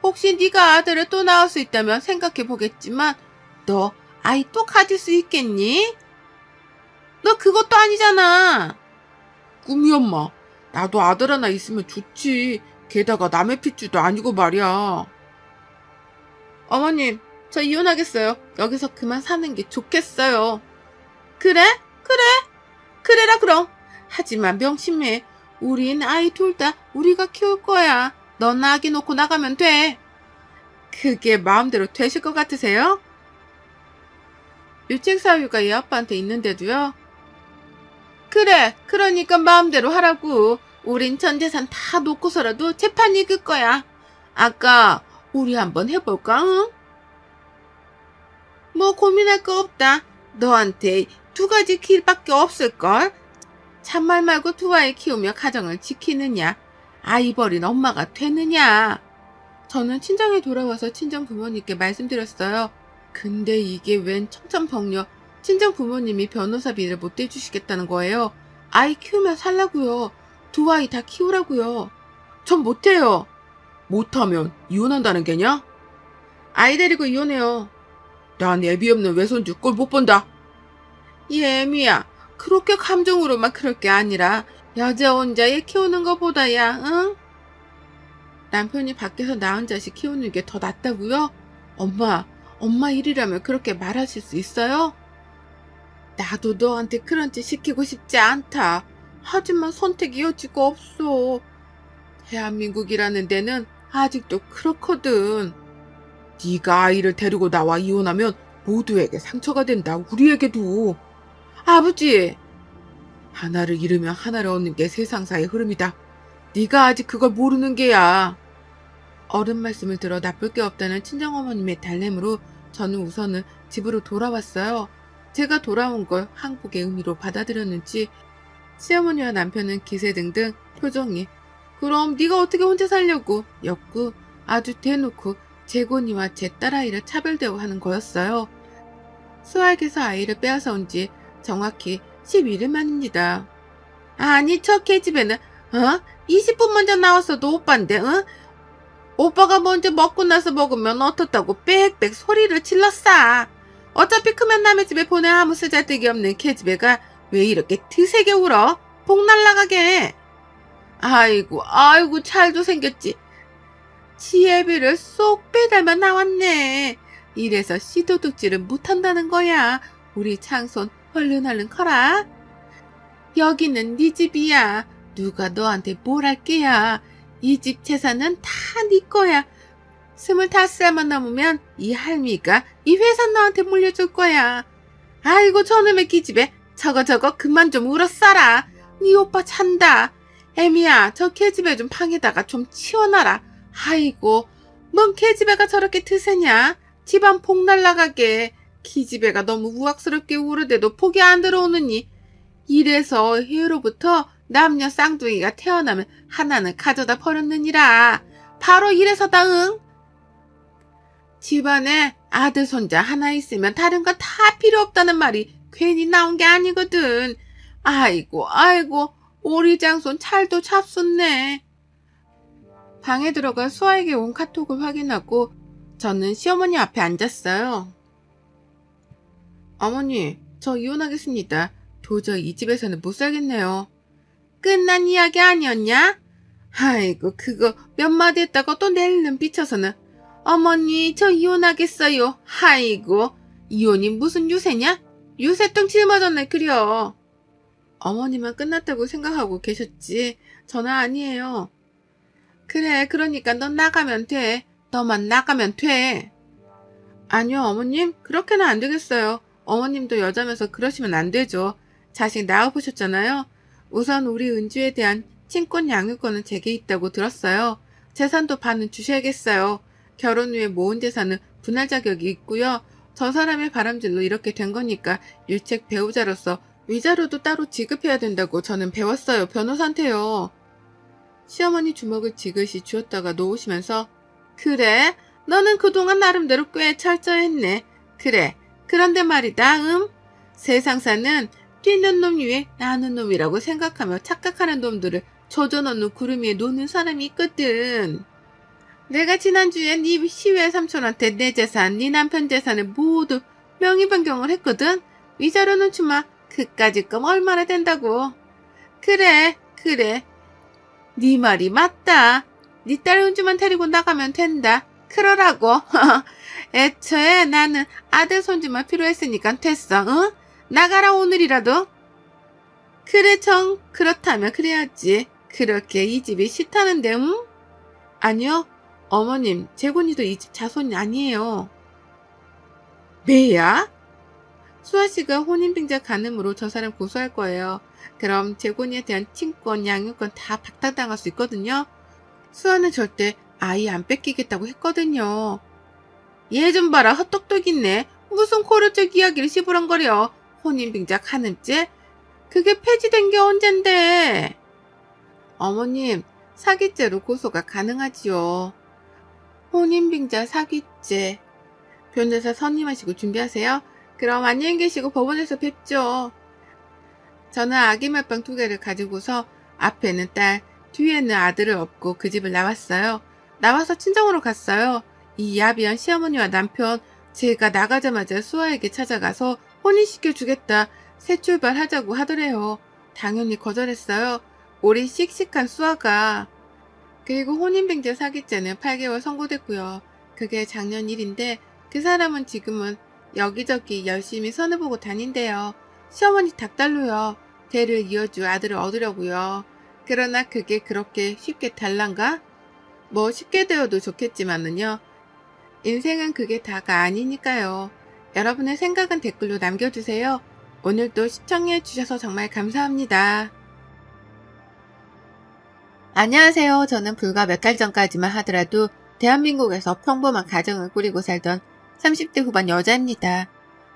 혹시 네가 아들을 또 낳을 수 있다면 생각해 보겠지만 너 아이 또 가질 수 있겠니? 너 그것도 아니잖아. 꿈이 엄마, 나도 아들 하나 있으면 좋지. 게다가 남의 핏줄도 아니고 말이야. 어머님, 저 이혼하겠어요. 여기서 그만 사는 게 좋겠어요. 그래? 그래? 그래라 그럼. 하지만 명심해. 우린 아이 둘 다 우리가 키울 거야. 넌 아기 놓고 나가면 돼. 그게 마음대로 되실 것 같으세요? 유책 사유가 얘 아빠한테 있는데도요. 그래, 그러니까 마음대로 하라고. 우린 전 재산 다 놓고서라도 재판 이길 거야. 아까 우리 한번 해볼까? 응? 뭐 고민할 거 없다. 너한테 두 가지 길밖에 없을걸. 참말 말고 두 아이 키우며 가정을 지키느냐, 아이 버린 엄마가 되느냐. 저는 친정에 돌아와서 친정 부모님께 말씀드렸어요. 근데 이게 웬 청천벽력 친정 부모님이 변호사비를 못 대주시겠다는 거예요. 아이 키우면 살라고요. 두 아이 다 키우라고요. 전 못해요. 못하면 이혼한다는 게냐? 아이 데리고 이혼해요. 난 애비 없는 외손주 꼴 못 본다. 이 애미야, 그렇게 감정으로만 그럴 게 아니라 여자 혼자 애 키우는 것보다야, 응? 남편이 밖에서 낳은 자식 키우는 게 더 낫다고요? 엄마 일이라면 그렇게 말하실 수 있어요? 나도 너한테 그런 짓 시키고 싶지 않다. 하지만 선택 이어지가 없어. 대한민국이라는 데는 아직도 그렇거든. 네가 아이를 데리고 나와 이혼하면 모두에게 상처가 된다. 우리에게도. 아버지! 하나를 잃으면 하나를 얻는 게 세상사의 흐름이다. 네가 아직 그걸 모르는 게야. 어른 말씀을 들어 나쁠 게 없다는 친정어머님의 달램으로 저는 우선은 집으로 돌아왔어요. 제가 돌아온 걸 항복의 의미로 받아들였는지 시어머니와 남편은 기세등등 표정이 그럼 네가 어떻게 혼자 살려고 였고 아주 대놓고 재곤이와 제 딸아이를 차별대우 하는 거였어요. 수학에서 아이를 빼앗아 온 지 정확히 11일 만입니다. 아니 저 계집애는 20분 먼저 나왔어도 오빠인데 오빠가 먼저 먹고 나서 먹으면 어떻다고 빽빽 소리를 질렀어. 어차피 크면 남의 집에 보내 아무 쓰잘데기 없는 계집애가 왜 이렇게 드세게 울어? 복 날라가게. 아이고 잘도 생겼지. 지애비를 쏙 빼닮아 나왔네. 이래서 씨도둑질을 못한다는 거야. 우리 장손 얼른 커라. 여기는 네 집이야. 누가 너한테 뭘 할 게야. 이 집 재산은 다 네 거야. 25살만 넘으면 이 할미가 이 회사 너한테 물려줄 거야. 아이고 저놈의 기집애 저거 그만 좀 울어싸라. 네 오빠 잔다. 애미야 저 계집애 좀 방에다가 좀 치워놔라. 아이고 뭔 계집애가 저렇게 드세냐. 집안 복 날라가게. 기집애가 너무 우악스럽게 울으대도 폭이 안 들어오느니. 이래서 해로부터 남녀 쌍둥이가 태어나면 하나는 가져다 버렸느니라. 바로 이래서다. 응? 집안에 아들 손자 하나 있으면 다른 건 다 필요 없다는 말이 괜히 나온 게 아니거든. 아이고 오리 장손 찰도 잡숫네. 방에 들어가 수아에게 온 카톡을 확인하고 저는 시어머니 앞에 앉았어요. 어머니 저 이혼하겠습니다. 도저히 이 집에서는 못 살겠네요. 끝난 이야기 아니었냐? 아이고 그거 몇 마디 했다고 또 내일은 비쳐서는 어머니 저 이혼하겠어요. 아이고 이혼이 무슨 유세냐? 유세똥 짊어졌네 그려. 어머님은 끝났다고 생각하고 계셨지 저는 아니에요. 그래 그러니까 넌 나가면 돼. 너만 나가면 돼. 아니요 어머님 그렇게는 안 되겠어요. 어머님도 여자면서 그러시면 안 되죠. 자식 낳아보셨잖아요. 우선 우리 은주에 대한 친권 양육권은 제게 있다고 들었어요. 재산도 반은 주셔야겠어요. 결혼 후에 모은 재산은 분할 자격이 있고요. 저 사람의 바람질로 이렇게 된 거니까 일책 배우자로서 위자료도 따로 지급해야 된다고 저는 배웠어요. 변호사한테요. 시어머니 주먹을 지그시 쥐었다가 놓으시면서 그래? 너는 그동안 나름대로 꽤 철저했네. 그래. 그런데 말이다. 세상사는 뛰는 놈 위에 나는 놈이라고 생각하며 착각하는 놈들을 조져넣는 구름 위에 노는 사람이 있거든. 내가 지난주에 네 시외 삼촌한테 내 재산, 네 남편 재산을 모두 명의 변경을 했거든. 위자료는 주마. 그까짓 건 얼마나 된다고. 그래. 네 말이 맞다. 네 딸 은주만 데리고 나가면 된다. 그러라고. 애초에 나는 아들 손주만 필요했으니까 됐어. 응? 나가라 오늘이라도. 그래 그렇다면 그래야지. 그렇게 이 집이 싫다는데 아니요. 어머님 재곤이도 이 집 자손이 아니에요. 왜야? 수아씨가 혼인빙자 간음으로 저 사람 고소할 거예요. 그럼 재곤이에 대한 친권, 양육권 다 박탈당할 수 있거든요. 수아는 절대 아이 안 뺏기겠다고 했거든요. 얘 좀 봐라 헛똑똑이네. 무슨 고려적 이야기를 시부렁거려. 혼인빙자 간음죄? 그게 폐지된 게 언젠데. 어머님 사기죄로 고소가 가능하지요. 혼인빙자 사기죄. 변호사 선임하시고 준비하세요. 그럼 안녕히 계시고 법원에서 뵙죠. 저는 아기 말빵 2개를 가지고서 앞에는 딸, 뒤에는 아들을 업고 그 집을 나왔어요. 나와서 친정으로 갔어요. 이 야비한 시어머니와 남편, 제가 나가자마자 수아에게 찾아가서 혼인시켜주겠다, 새 출발하자고 하더래요. 당연히 거절했어요. 우리 씩씩한 수아가. 그리고 혼인빙자 사기죄는 8개월 선고됐고요. 그게 작년 일인데 그 사람은 지금은 여기저기 열심히 선을 보고 다닌대요. 시어머니 닭달로요. 대를 이어줄 아들을 얻으려고요. 그러나 그게 그렇게 쉽게 달란가? 뭐 쉽게 되어도 좋겠지만은요. 인생은 그게 다가 아니니까요. 여러분의 생각은 댓글로 남겨주세요. 오늘도 시청해주셔서 정말 감사합니다. 안녕하세요. 저는 불과 몇 달 전까지만 하더라도 대한민국에서 평범한 가정을 꾸리고 살던 30대 후반 여자입니다.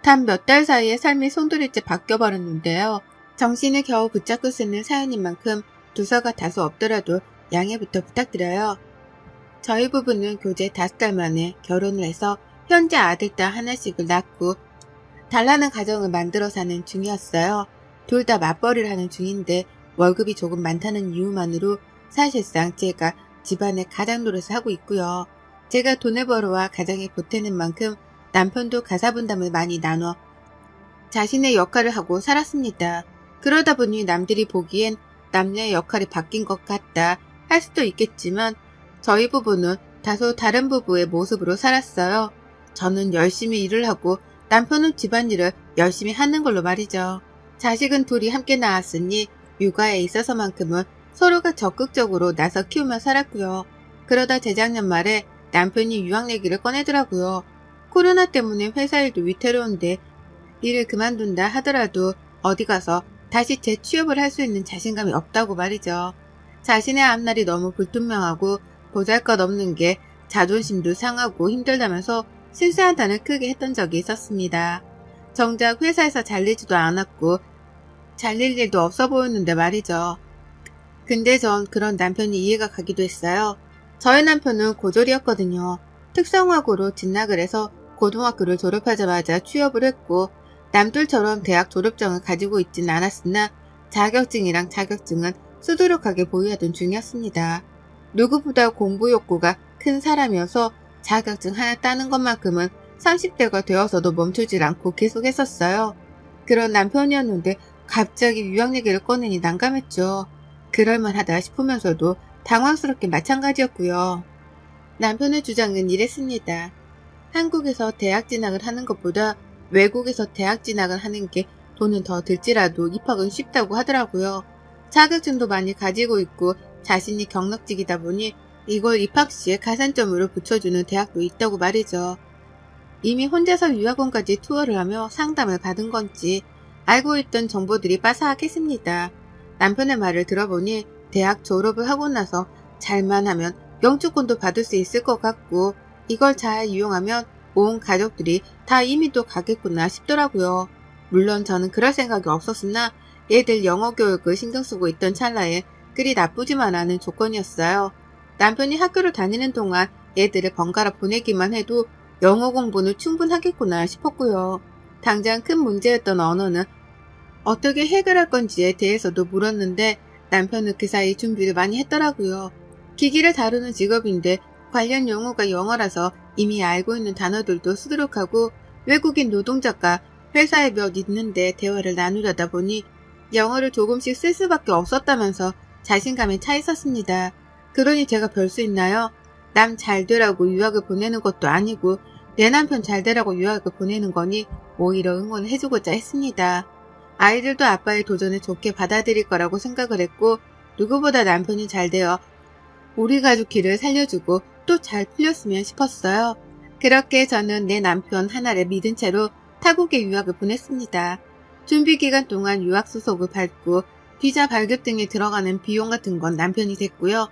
단 몇 달 사이에 삶이 송두리째 바뀌어버렸는데요. 정신을 겨우 붙잡고 쓰는 사연인 만큼 두서가 다소 없더라도 양해부터 부탁드려요. 저희 부부는 교제 5달 만에 결혼을 해서 현재 아들딸 하나씩을 낳고 달라는 가정을 만들어 사는 중이었어요. 둘 다 맞벌이를 하는 중인데 월급이 조금 많다는 이유만으로 사실상 제가 집안의 가장 노릇을 하고 있고요. 제가 돈을 벌어와 가정에 보태는 만큼 남편도 가사분담을 많이 나눠 자신의 역할을 하고 살았습니다. 그러다 보니 남들이 보기엔 남녀의 역할이 바뀐 것 같다 할 수도 있겠지만 저희 부부는 다소 다른 부부의 모습으로 살았어요. 저는 열심히 일을 하고 남편은 집안일을 열심히 하는 걸로 말이죠. 자식은 둘이 함께 낳았으니 육아에 있어서만큼은 서로가 적극적으로 나서 키우며 살았고요. 그러다 재작년 말에 남편이 유학 얘기를 꺼내더라고요. 코로나 때문에 회사 일도 위태로운데 일을 그만둔다 하더라도 어디 가서 다시 재취업을 할 수 있는 자신감이 없다고 말이죠. 자신의 앞날이 너무 불투명하고 보잘것없는 게 자존심도 상하고 힘들다면서 실수한탄을 크게 했던 적이 있었습니다. 정작 회사에서 잘리지도 않았고 잘릴 일도 없어 보였는데 말이죠. 근데 전 그런 남편이 이해가 가기도 했어요. 저희 남편은 고졸이었거든요. 특성화고로 진학을 해서 고등학교를 졸업하자마자 취업을 했고 남들처럼 대학 졸업장을 가지고 있진 않았으나 자격증이랑 자격증은 수두룩하게 보유하던 중이었습니다. 누구보다 공부 욕구가 큰 사람이어서 자격증 하나 따는 것만큼은 30대가 되어서도 멈추질 않고 계속했었어요. 그런 남편이었는데 갑자기 유학 얘기를 꺼내니 난감했죠. 그럴만하다 싶으면서도 당황스럽게 마찬가지였고요. 남편의 주장은 이랬습니다. 한국에서 대학 진학을 하는 것보다 외국에서 대학 진학을 하는 게 돈은 더 들지라도 입학은 쉽다고 하더라고요. 자격증도 많이 가지고 있고 자신이 경력직이다 보니 이걸 입학 시에 가산점으로 붙여주는 대학도 있다고 말이죠. 이미 혼자서 유학원까지 투어를 하며 상담을 받은 건지 알고 있던 정보들이 빠삭했습니다. 남편의 말을 들어보니 대학 졸업을 하고 나서 잘만 하면 영주권도 받을 수 있을 것 같고 이걸 잘 이용하면 온 가족들이 다 이민도 가겠구나 싶더라고요. 물론 저는 그럴 생각이 없었으나 애들 영어 교육을 신경 쓰고 있던 찰나에 그리 나쁘지만 않은 조건이었어요. 남편이 학교를 다니는 동안 애들을 번갈아 보내기만 해도 영어 공부는 충분하겠구나 싶었고요. 당장 큰 문제였던 언어는 어떻게 해결할 건지에 대해서도 물었는데 남편은 그 사이 준비를 많이 했더라고요. 기기를 다루는 직업인데 관련 용어가 영어라서 이미 알고 있는 단어들도 수두룩하고 외국인 노동자가 회사에 몇 있는데 대화를 나누려다 보니 영어를 조금씩 쓸 수밖에 없었다면서 자신감에 차 있었습니다. 그러니 제가 별 수 있나요? 남 잘 되라고 유학을 보내는 것도 아니고 내 남편 잘 되라고 유학을 보내는 거니 오히려 응원해주고자 했습니다. 아이들도 아빠의 도전을 좋게 받아들일 거라고 생각을 했고 누구보다 남편이 잘 되어 우리 가족 길을 살려주고 또 잘 풀렸으면 싶었어요. 그렇게 저는 내 남편 하나를 믿은 채로 타국에 유학을 보냈습니다. 준비기간 동안 유학 수속을 밟고 비자 발급 등에 들어가는 비용 같은 건 남편이 댔고요.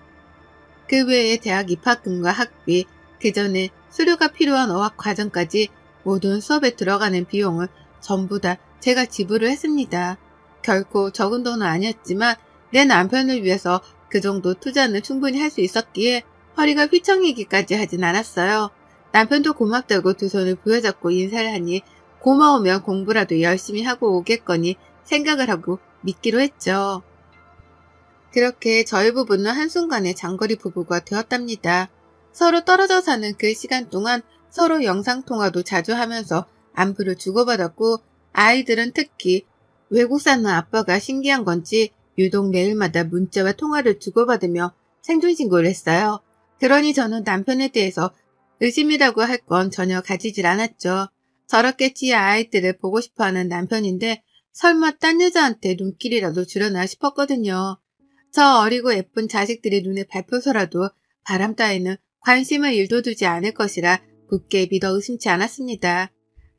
그 외에 대학 입학금과 학비, 그 전에 수료가 필요한 어학 과정까지 모든 수업에 들어가는 비용을 전부 다 제가 지불을 했습니다. 결코 적은 돈은 아니었지만 내 남편을 위해서 그 정도 투자는 충분히 할 수 있었기에 허리가 휘청이기까지 하진 않았어요. 남편도 고맙다고 두 손을 부여잡고 인사를 하니 고마우면 공부라도 열심히 하고 오겠거니 생각을 하고 믿기로 했죠. 그렇게 저희 부부는 한순간에 장거리 부부가 되었답니다. 서로 떨어져 사는 그 시간 동안 서로 영상통화도 자주 하면서 안부를 주고받았고 아이들은 특히 외국 사는 아빠가 신기한 건지 유독 매일마다 문자와 통화를 주고받으며 생존신고를 했어요. 그러니 저는 남편에 대해서 의심이라고 할 건 전혀 가지질 않았죠. 저렇겠지 아이들을 보고 싶어하는 남편인데 설마 딴 여자한테 눈길이라도 주려나 싶었거든요. 저 어리고 예쁜 자식들의 눈에 밟혀서라도 바람 따위는 관심을 일도 두지 않을 것이라 굳게 믿어 의심치 않았습니다.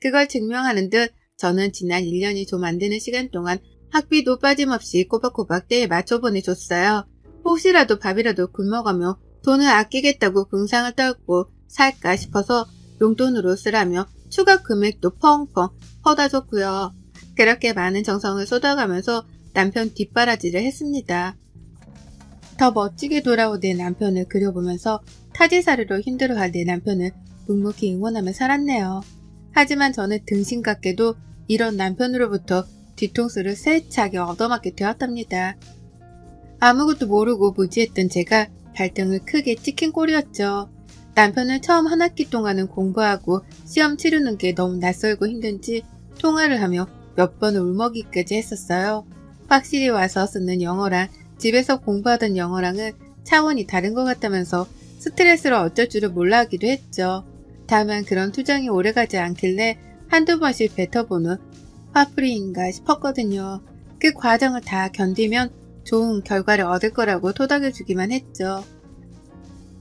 그걸 증명하는 듯 저는 지난 1년이 좀 안 되는 시간 동안 학비도 빠짐없이 꼬박꼬박 때에 맞춰 보내줬어요. 혹시라도 밥이라도 굶어가며 돈을 아끼겠다고 궁상을 떨고 살까 싶어서 용돈으로 쓰라며 추가 금액도 펑펑 퍼다 줬고요. 그렇게 많은 정성을 쏟아가면서 남편 뒷바라지를 했습니다. 더 멋지게 돌아온 내 남편을 그려보면서 타지사르로 힘들어할 내 남편을 묵묵히 응원하며 살았네요. 하지만 저는 등신같게도 이런 남편으로부터 뒤통수를 세차게 얻어맞게 되었답니다. 아무것도 모르고 무지했던 제가 발등을 크게 찍힌 꼴이었죠. 남편은 처음 한 학기 동안은 공부하고 시험 치르는 게 너무 낯설고 힘든지 통화를 하며 몇 번을 울먹이까지 했었어요. 확실히 와서 쓰는 영어랑 집에서 공부하던 영어랑은 차원이 다른 것 같다면서 스트레스를 어쩔 줄을 몰라 하기도 했죠. 다만 그런 투정이 오래가지 않길래 한두 번씩 뱉어보는 화풀이인가 싶었거든요. 그 과정을 다 견디면 좋은 결과를 얻을 거라고 토닥여주기만 했죠.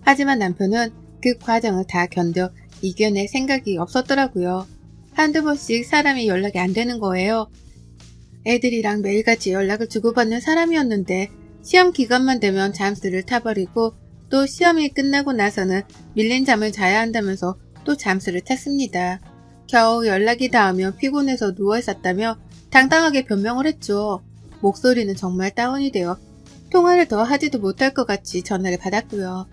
하지만 남편은 그 과정을 다 견뎌 이겨낼 생각이 없었더라고요. 한두 번씩 사람이 연락이 안 되는 거예요. 애들이랑 매일같이 연락을 주고받는 사람이었는데 시험 기간만 되면 잠수를 타버리고 또 시험이 끝나고 나서는 밀린 잠을 자야 한다면서 또 잠수를 탔습니다. 겨우 연락이 닿으면 피곤해서 누워있었다며 당당하게 변명을 했죠. 목소리는 정말 다운이 되어 통화를 더 하지도 못할 것 같이 전화를 받았고요.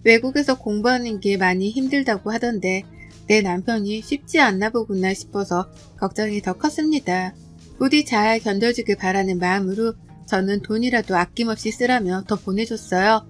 외국에서 공부하는 게 많이 힘들다고 하던데 내 남편이 쉽지 않나 보구나 싶어서 걱정이 더 컸습니다. 부디 잘 견뎌주길 바라는 마음으로 저는 돈이라도 아낌없이 쓰라며 더 보내줬어요.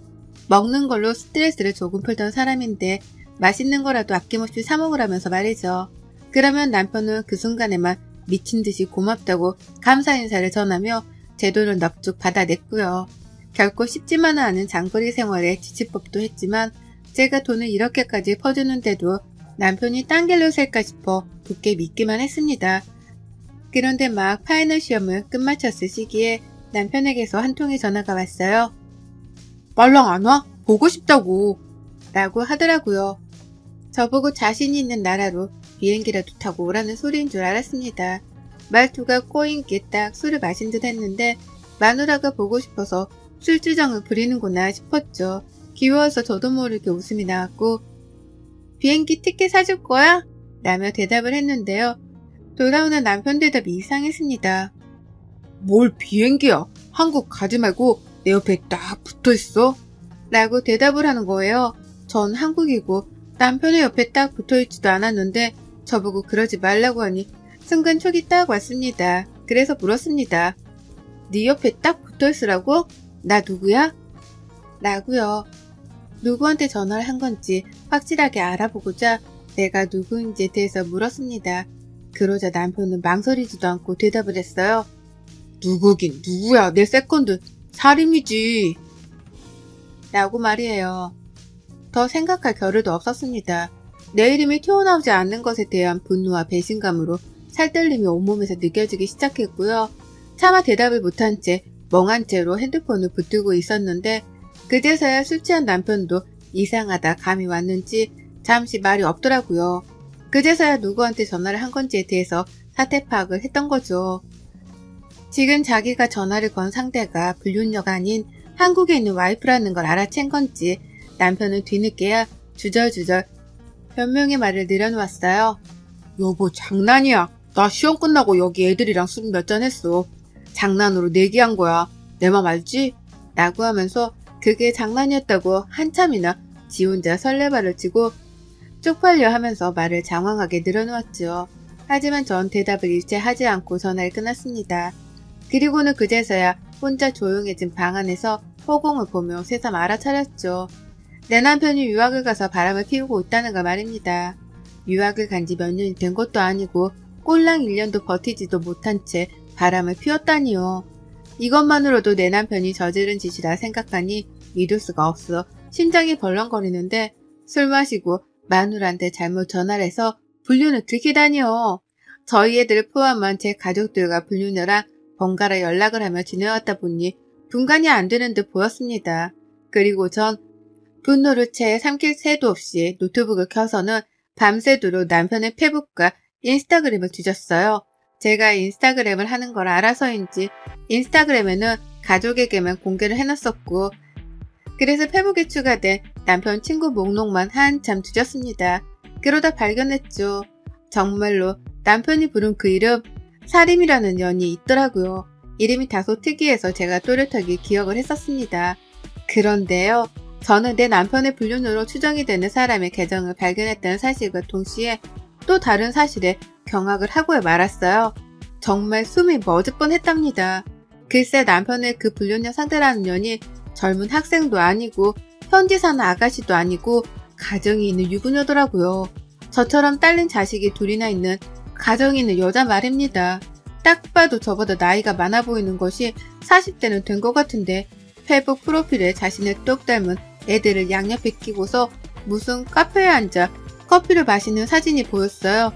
먹는 걸로 스트레스를 조금 풀던 사람인데 맛있는 거라도 아낌없이 사 먹으라면서 말이죠. 그러면 남편은 그 순간에만 미친 듯이 고맙다고 감사 인사를 전하며 제 돈을 넙죽 받아냈고요. 결코 쉽지만은 않은 장거리 생활에 지치법도 했지만 제가 돈을 이렇게까지 퍼주는데도 남편이 딴 길로 셀까 싶어 굳게 믿기만 했습니다. 그런데 막 파이널 시험을 끝마쳤을 시기에 남편에게서 한 통의 전화가 왔어요. 말랑 안 와? 보고 싶다고 라고 하더라고요. 저보고 자신이 있는 나라로 비행기라도 타고 오라는 소리인 줄 알았습니다. 말투가 꼬인게 딱 술을 마신 듯 했는데 마누라가 보고 싶어서 술주정을 부리는구나 싶었죠. 귀여워서 저도 모르게 웃음이 나왔고 비행기 티켓 사줄 거야? 라며 대답을 했는데요. 돌아오는 남편 대답이 이상했습니다. 뭘 비행기야? 한국 가지 말고 내 옆에 딱 붙어있어? 라고 대답을 하는 거예요. 전 한국이고 남편의 옆에 딱 붙어있지도 않았는데 저보고 그러지 말라고 하니 순간 촉이 딱 왔습니다. 그래서 물었습니다. 네 옆에 딱 붙어있으라고? 나 누구야? 라고요. 누구한테 전화를 한 건지 확실하게 알아보고자 내가 누구인지에 대해서 물었습니다. 그러자 남편은 망설이지도 않고 대답을 했어요. 누구긴 누구야? 내 세컨드 살인이지. 라고 말이에요. 더 생각할 겨를도 없었습니다. 내 이름이 튀어나오지 않는 것에 대한 분노와 배신감으로 살떨림이 온몸에서 느껴지기 시작했고요. 차마 대답을 못한 채 멍한 채로 핸드폰을 붙들고 있었는데 그제서야 술 취한 남편도 이상하다 감이 왔는지 잠시 말이 없더라고요. 그제서야 누구한테 전화를 한 건지에 대해서 사태 파악을 했던 거죠. 지금 자기가 전화를 건 상대가 불륜녀가 아닌 한국에 있는 와이프라는 걸 알아챈 건지 남편은 뒤늦게야 주절주절 변명의 말을 늘어놓았어요. 여보 장난이야. 나 시험 끝나고 여기 애들이랑 술 몇 잔 했어. 장난으로 내기한 거야. 내 맘 알지? 라고 하면서 그게 장난이었다고 한참이나 지 혼자 설레발을 치고 쪽팔려 하면서 말을 장황하게 늘어놓았죠. 하지만 전 대답을 일체 하지 않고 전화를 끊었습니다. 그리고는 그제서야 혼자 조용해진 방 안에서 허공을 보며 새삼 알아차렸죠. 내 남편이 유학을 가서 바람을 피우고 있다는 걸 말입니다. 유학을 간 지 몇 년이 된 것도 아니고 꼴랑 1년도 버티지도 못한 채 바람을 피웠다니요. 이것만으로도 내 남편이 저지른 짓이라 생각하니 믿을 수가 없어 심장이 벌렁거리는데 술 마시고 마누라한테 잘못 전화를 해서 불륜을 들키다니요. 저희 애들을 포함한 제 가족들과 불륜녀랑 번갈아 연락을 하며 지내왔다 보니 분간이 안 되는 듯 보였습니다. 그리고 전 분노를 채 삼킬 새도 없이 노트북을 켜서는 밤새도록 남편의 페북과 인스타그램을 뒤졌어요. 제가 인스타그램을 하는 걸 알아서인지 인스타그램에는 가족에게만 공개를 해놨었고 그래서 페북에 추가된 남편 친구 목록만 한참 뒤졌습니다. 그러다 발견했죠. 정말로 남편이 부른 그 이름 사림이라는 년이 있더라고요. 이름이 다소 특이해서 제가 또렷하게 기억을 했었습니다. 그런데요. 저는 내 남편의 불륜으로 추정이 되는 사람의 계정을 발견했다는 사실과 동시에 또 다른 사실에 경악을 하고 말았어요. 정말 숨이 멎을 뻔했답니다. 글쎄 남편의 그 불륜녀 상대라는 년이 젊은 학생도 아니고 현지 사는 아가씨도 아니고 가정이 있는 유부녀더라고요. 저처럼 딸린 자식이 둘이나 있는 가정이 있는 여자 말입니다. 딱 봐도 저보다 나이가 많아 보이는 것이 40대는 된 것 같은데 페북 프로필에 자신을 똑 닮은 애들을 양옆에 끼고서 무슨 카페에 앉아 커피를 마시는 사진이 보였어요.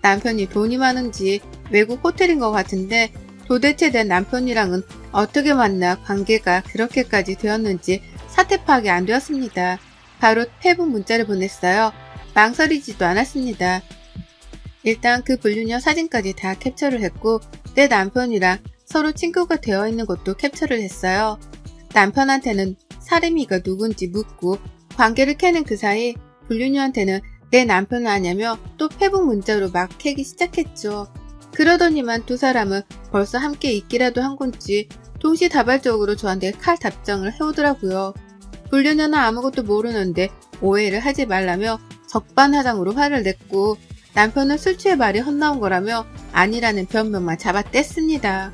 남편이 돈이 많은지 외국 호텔인 것 같은데 도대체 내 남편이랑은 어떻게 만나 관계가 그렇게까지 되었는지 사태 파악이 안 되었습니다. 바로 페북 문자를 보냈어요. 망설이지도 않았습니다. 일단 그 불륜녀 사진까지 다 캡처를 했고 내 남편이랑 서로 친구가 되어 있는 것도 캡처를 했어요. 남편한테는 사림이가 누군지 묻고 관계를 캐는 그 사이 불륜녀한테는 내 남편은 아냐며 또 페북 문자로 막 캐기 시작했죠. 그러더니만 두 사람은 벌써 함께 있기라도 한 건지 동시다발적으로 저한테 칼 답장을 해오더라고요. 불륜녀는 아무것도 모르는데 오해를 하지 말라며 적반하장으로 화를 냈고 남편은 술 취해 말이 헛나온 거라며 아니라는 변명만 잡아뗐습니다.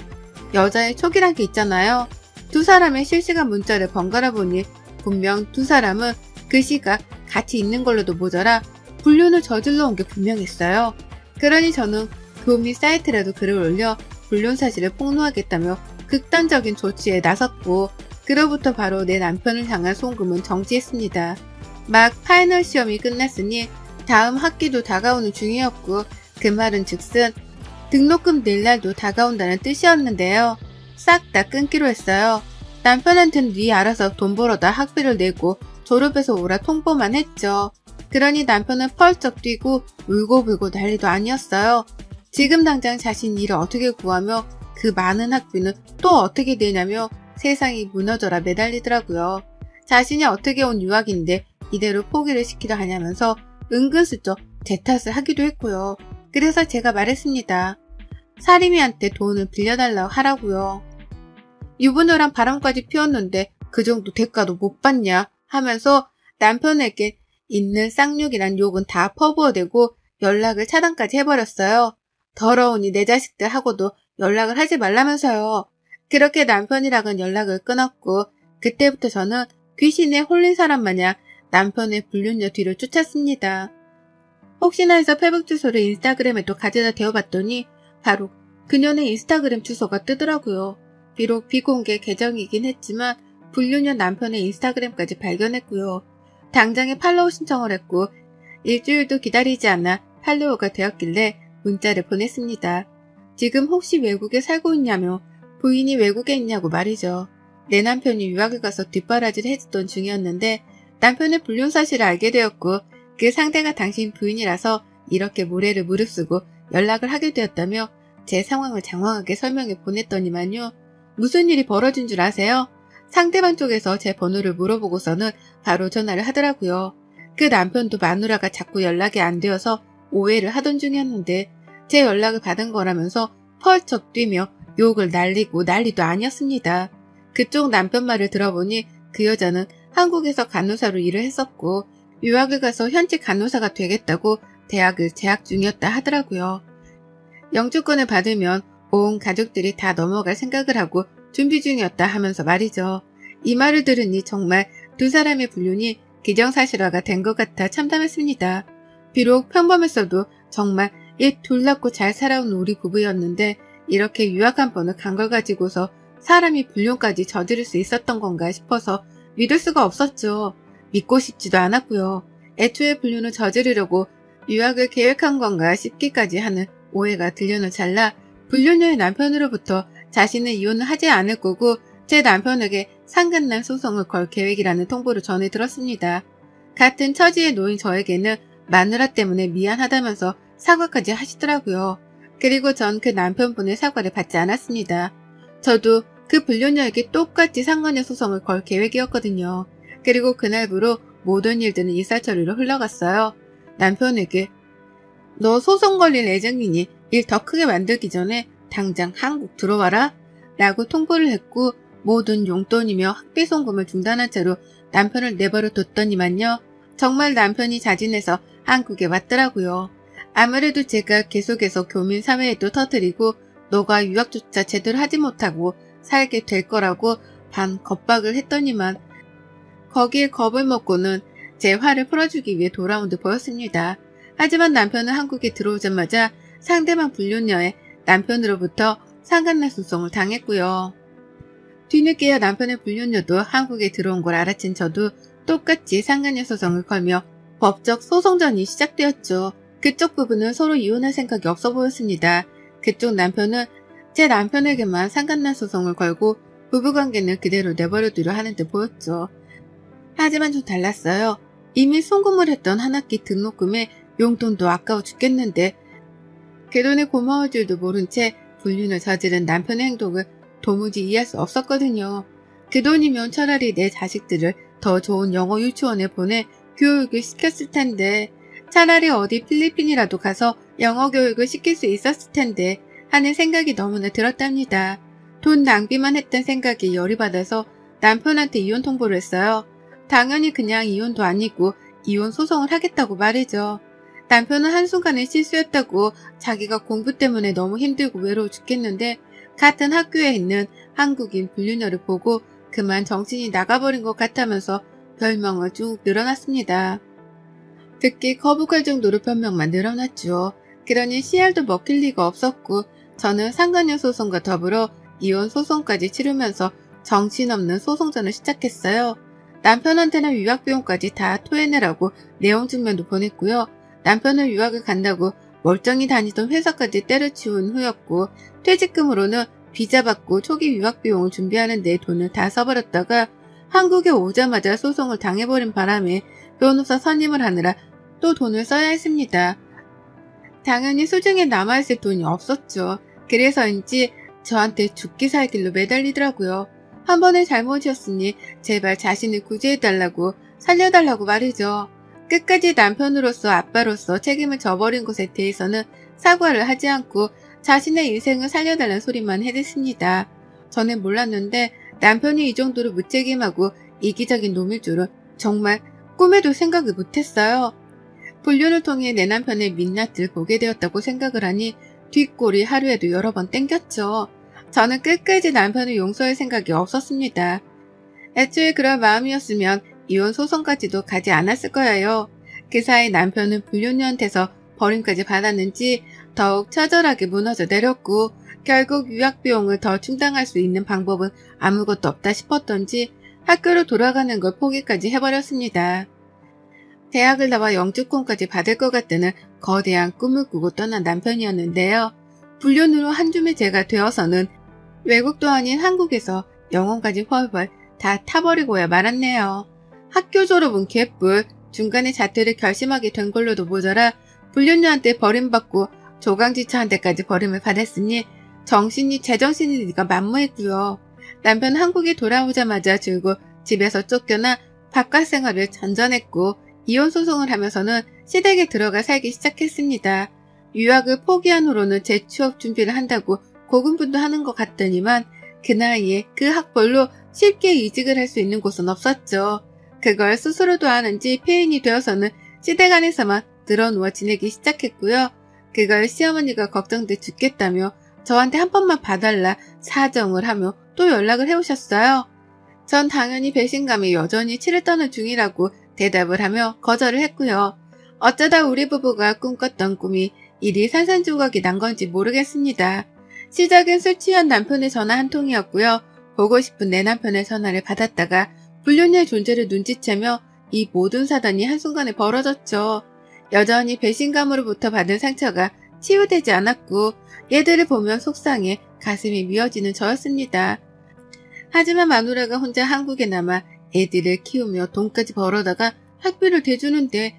여자의 촉이란 게 있잖아요. 두 사람의 실시간 문자를 번갈아 보니 분명 두 사람은 그 시각 같이 있는 걸로도 모자라 불륜을 저질러 온 게 분명했어요. 그러니 저는 도미 사이트라도 글을 올려 불륜 사실을 폭로하겠다며 극단적인 조치에 나섰고 그로부터 바로 내 남편을 향한 송금은 정지했습니다. 막 파이널 시험이 끝났으니 다음 학기도 다가오는 중이었고 그 말은 즉슨 등록금 낼 날도 다가온다는 뜻이었는데요. 싹 다 끊기로 했어요. 남편한테는 네 알아서 돈 벌어다 학비를 내고 졸업해서 오라 통보만 했죠. 그러니 남편은 펄쩍 뛰고 울고불고 난리도 아니었어요. 지금 당장 자신 일을 어떻게 구하며 그 많은 학비는 또 어떻게 내냐며 세상이 무너져라 매달리더라고요. 자신이 어떻게 온 유학인데 이대로 포기를 시키려 하냐면서 은근슬쩍 제 탓을 하기도 했고요. 그래서 제가 말했습니다. 사림이한테 돈을 빌려달라고 하라고요. 유부녀랑 바람까지 피웠는데 그 정도 대가도 못 받냐 하면서 남편에게 있는 쌍욕이란 욕은 다 퍼부어대고 연락을 차단까지 해버렸어요. 더러우니 내 자식들하고도 연락을 하지 말라면서요. 그렇게 남편이랑은 연락을 끊었고 그때부터 저는 귀신에 홀린 사람 마냥 남편의 불륜녀 뒤를 쫓았습니다. 혹시나 해서 페북 주소를 인스타그램에도 가져다 대어봤더니 바로 그녀의 인스타그램 주소가 뜨더라고요. 비록 비공개 계정이긴 했지만 불륜녀 남편의 인스타그램까지 발견했고요. 당장에 팔로우 신청을 했고 일주일도 기다리지 않아 팔로워가 되었길래 문자를 보냈습니다. 지금 혹시 외국에 살고 있냐며 부인이 외국에 있냐고 말이죠. 내 남편이 유학을 가서 뒷바라지를 해주던 중이었는데 남편의 불륜 사실을 알게 되었고 그 상대가 당신 부인이라서 이렇게 모래를 무릅쓰고 연락을 하게 되었다며 제 상황을 장황하게 설명해 보냈더니만요. 무슨 일이 벌어진 줄 아세요? 상대방 쪽에서 제 번호를 물어보고서는 바로 전화를 하더라고요. 그 남편도 마누라가 자꾸 연락이 안 되어서 오해를 하던 중이었는데 제 연락을 받은 거라면서 펄쩍 뛰며 욕을 날리고 난리도 아니었습니다. 그쪽 남편 말을 들어보니 그 여자는 한국에서 간호사로 일을 했었고 유학을 가서 현지 간호사가 되겠다고 대학을 재학 중이었다 하더라고요. 영주권을 받으면 온 가족들이 다 넘어갈 생각을 하고 준비 중이었다 하면서 말이죠. 이 말을 들으니 정말 두 사람의 불륜이 기정사실화가 된 것 같아 참담했습니다. 비록 평범했어도 정말 애 둘 낳고 잘 살아온 우리 부부였는데 이렇게 유학 한 번을 간 걸 가지고서 사람이 불륜까지 저지를 수 있었던 건가 싶어서 믿을 수가 없었죠. 믿고 싶지도 않았고요. 애초에 불륜을 저지르려고 유학을 계획한 건가 싶기까지 하는 오해가 들려는 찰나 불륜녀의 남편으로부터 자신은 이혼을 하지 않을 거고 제 남편에게 상간난 소송을 걸 계획이라는 통보를 전해 들었습니다. 같은 처지에 놓인 저에게는 마누라 때문에 미안하다면서 사과까지 하시더라고요. 그리고 전 그 남편분의 사과를 받지 않았습니다. 저도 그 불륜녀에게 똑같이 상간녀 소송을 걸 계획이었거든요. 그리고 그날부로 모든 일들은 일사천리로 흘러갔어요. 남편에게 너 소송 걸릴 예정이니 일 더 크게 만들기 전에 당장 한국 들어와라 라고 통보를 했고 모든 용돈이며 학비 송금을 중단한 채로 남편을 내버려 뒀더니만요. 정말 남편이 자진해서 한국에 왔더라고요. 아무래도 제가 계속해서 교민 사회에도 터뜨리고 너가 유학조차 제대로 하지 못하고 살게 될 거라고 반 겁박을 했더니만 거기에 겁을 먹고는 제 화를 풀어주기 위해 돌아온 듯 보였습니다. 하지만 남편은 한국에 들어오자마자 상대방 불륜녀의 남편으로부터 상간난 소송을 당했고요. 뒤늦게야 남편의 불륜녀도 한국에 들어온 걸 알아챈 저도 똑같이 상간녀 소송을 걸며 법적 소송전이 시작되었죠. 그쪽 부부는 서로 이혼할 생각이 없어 보였습니다. 그쪽 남편은 제 남편에게만 상간난 소송을 걸고 부부관계는 그대로 내버려두려 하는 듯 보였죠. 하지만 좀 달랐어요. 이미 송금을 했던 한 학기 등록금에 용돈도 아까워 죽겠는데 그 돈에 고마울 줄도 모른 채 불륜을 저지른 남편의 행동을 도무지 이해할 수 없었거든요. 그 돈이면 차라리 내 자식들을 더 좋은 영어 유치원에 보내 교육을 시켰을 텐데 차라리 어디 필리핀이라도 가서 영어 교육을 시킬 수 있었을 텐데 하는 생각이 너무나 들었답니다. 돈 낭비만 했던 생각에 열이 받아서 남편한테 이혼 통보를 했어요. 당연히 그냥 이혼도 아니고 이혼 소송을 하겠다고 말이죠. 남편은 한순간의 실수였다고 자기가 공부 때문에 너무 힘들고 외로워 죽겠는데 같은 학교에 있는 한국인 불륜녀를 보고 그만 정신이 나가버린 것 같다면서 별명을 쭉 늘어났습니다. 듣기 거북할 정도로 변명만 늘어났죠. 그러니 씨알도 먹힐 리가 없었고 저는 상간녀 소송과 더불어 이혼 소송까지 치르면서 정신없는 소송전을 시작했어요. 남편한테는 유학비용까지 다 토해내라고 내용 증명도 보냈고요. 남편은 유학을 간다고 멀쩡히 다니던 회사까지 때려치운 후였고 퇴직금으로는 비자 받고 초기 유학비용을 준비하는 데 돈을 다 써버렸다가 한국에 오자마자 소송을 당해버린 바람에 변호사 선임을 하느라 또 돈을 써야 했습니다. 당연히 수중에 남아있을 돈이 없었죠. 그래서인지 저한테 죽기 살길로 매달리더라고요. 한 번의 잘못이었으니 제발 자신을 구제해달라고 살려달라고 말이죠. 끝까지 남편으로서 아빠로서 책임을 져버린 것에 대해서는 사과를 하지 않고 자신의 인생을 살려달라는 소리만 해댔습니다. 저는 몰랐는데 남편이 이 정도로 무책임하고 이기적인 놈일 줄은 정말 꿈에도 생각을 못했어요. 불륜을 통해 내 남편의 민낯을 보게 되었다고 생각을 하니 뒷골이 하루에도 여러 번 땡겼죠. 저는 끝까지 남편을 용서할 생각이 없었습니다. 애초에 그럴 마음이었으면 이혼 소송까지도 가지 않았을 거예요. 그 사이 남편은 불륜녀한테서 버림까지 받았는지 더욱 처절하게 무너져 내렸고 결국 유학비용을 더 충당할 수 있는 방법은 아무것도 없다 싶었던지 학교로 돌아가는 걸 포기까지 해버렸습니다. 대학을 나와 영주권까지 받을 것 같다는 거대한 꿈을 꾸고 떠난 남편이었는데요. 불륜으로 한 줌의 죄가 되어서는 외국도 아닌 한국에서 영혼까지 훨훨 다 타버리고야 말았네요. 학교 졸업은 개뿔, 중간에 자퇴를 결심하게 된 걸로도 모자라 불륜녀한테 버림받고 조강지처한테까지 버림을 받았으니 정신이 제정신일 리가 만무했고요. 남편 한국에 돌아오자마자 줄곧 집에서 쫓겨나 바깥 생활을 전전했고 이혼 소송을 하면서는 시댁에 들어가 살기 시작했습니다. 유학을 포기한 후로는 재취업 준비를 한다고 고군분투하는 것 같더니만 그 나이에 그 학벌로 쉽게 이직을 할 수 있는 곳은 없었죠. 그걸 스스로도 아는지 폐인이 되어서는 시댁안에서만 늘어누워 지내기 시작했고요. 그걸 시어머니가 걱정돼 죽겠다며 저한테 한 번만 봐달라 사정을 하며 또 연락을 해오셨어요. 전 당연히 배신감에 여전히 치를 떠는 중이라고 대답을 하며 거절을 했고요. 어쩌다 우리 부부가 꿈꿨던 꿈이 이리 산산조각이 난 건지 모르겠습니다. 시작은 술 취한 남편의 전화 한 통이었고요. 보고 싶은 내 남편의 전화를 받았다가 불륜녀의 존재를 눈치채며 이 모든 사단이 한순간에 벌어졌죠. 여전히 배신감으로부터 받은 상처가 치유되지 않았고 얘들을 보면 속상해 가슴이 미어지는 저였습니다. 하지만 마누라가 혼자 한국에 남아 애들을 키우며 돈까지 벌어다가 학비를 대주는데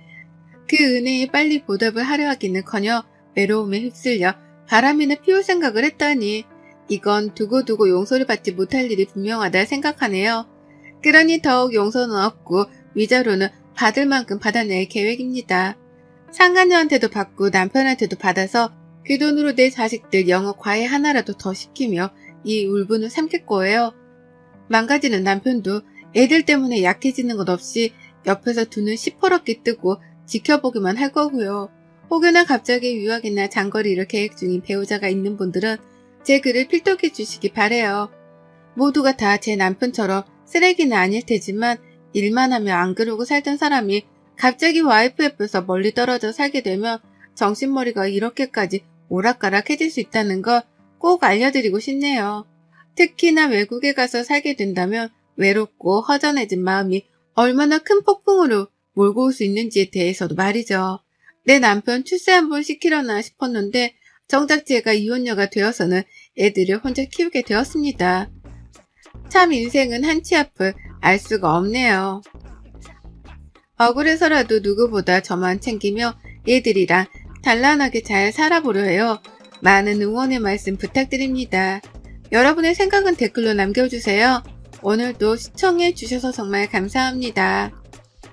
그 은혜에 빨리 보답을 하려 하기는커녕 외로움에 휩쓸려 바람이나 피울 생각을 했다니 이건 두고두고 용서를 받지 못할 일이 분명하다 생각하네요. 그러니 더욱 용서는 없고 위자료는 받을 만큼 받아낼 계획입니다. 상간녀한테도 받고 남편한테도 받아서 그 돈으로 내 자식들 영어 과외 하나라도 더 시키며 이 울분을 삼킬 거예요. 망가지는 남편도 애들 때문에 약해지는 것 없이 옆에서 두 눈 시퍼렇게 뜨고 지켜보기만 할 거고요. 혹여나 갑자기 유학이나 장거리를 계획 중인 배우자가 있는 분들은 제 글을 필독해 주시기 바래요. 모두가 다 제 남편처럼 쓰레기는 아닐 테지만 일만 하며 안 그러고 살던 사람이 갑자기 와이프 옆에서 멀리 떨어져 살게 되면 정신머리가 이렇게까지 오락가락해질 수 있다는 거 꼭 알려드리고 싶네요. 특히나 외국에 가서 살게 된다면 외롭고 허전해진 마음이 얼마나 큰 폭풍으로 몰고 올 수 있는지에 대해서도 말이죠. 내 남편 출세 한번 시키려나 싶었는데 정작 제가 이혼녀가 되어서는 애들을 혼자 키우게 되었습니다. 참 인생은 한치 앞을 알 수가 없네요. 억울해서라도 누구보다 저만 챙기며 애들이랑 단란하게 잘 살아보려 해요. 많은 응원의 말씀 부탁드립니다. 여러분의 생각은 댓글로 남겨주세요. 오늘도 시청해 주셔서 정말 감사합니다.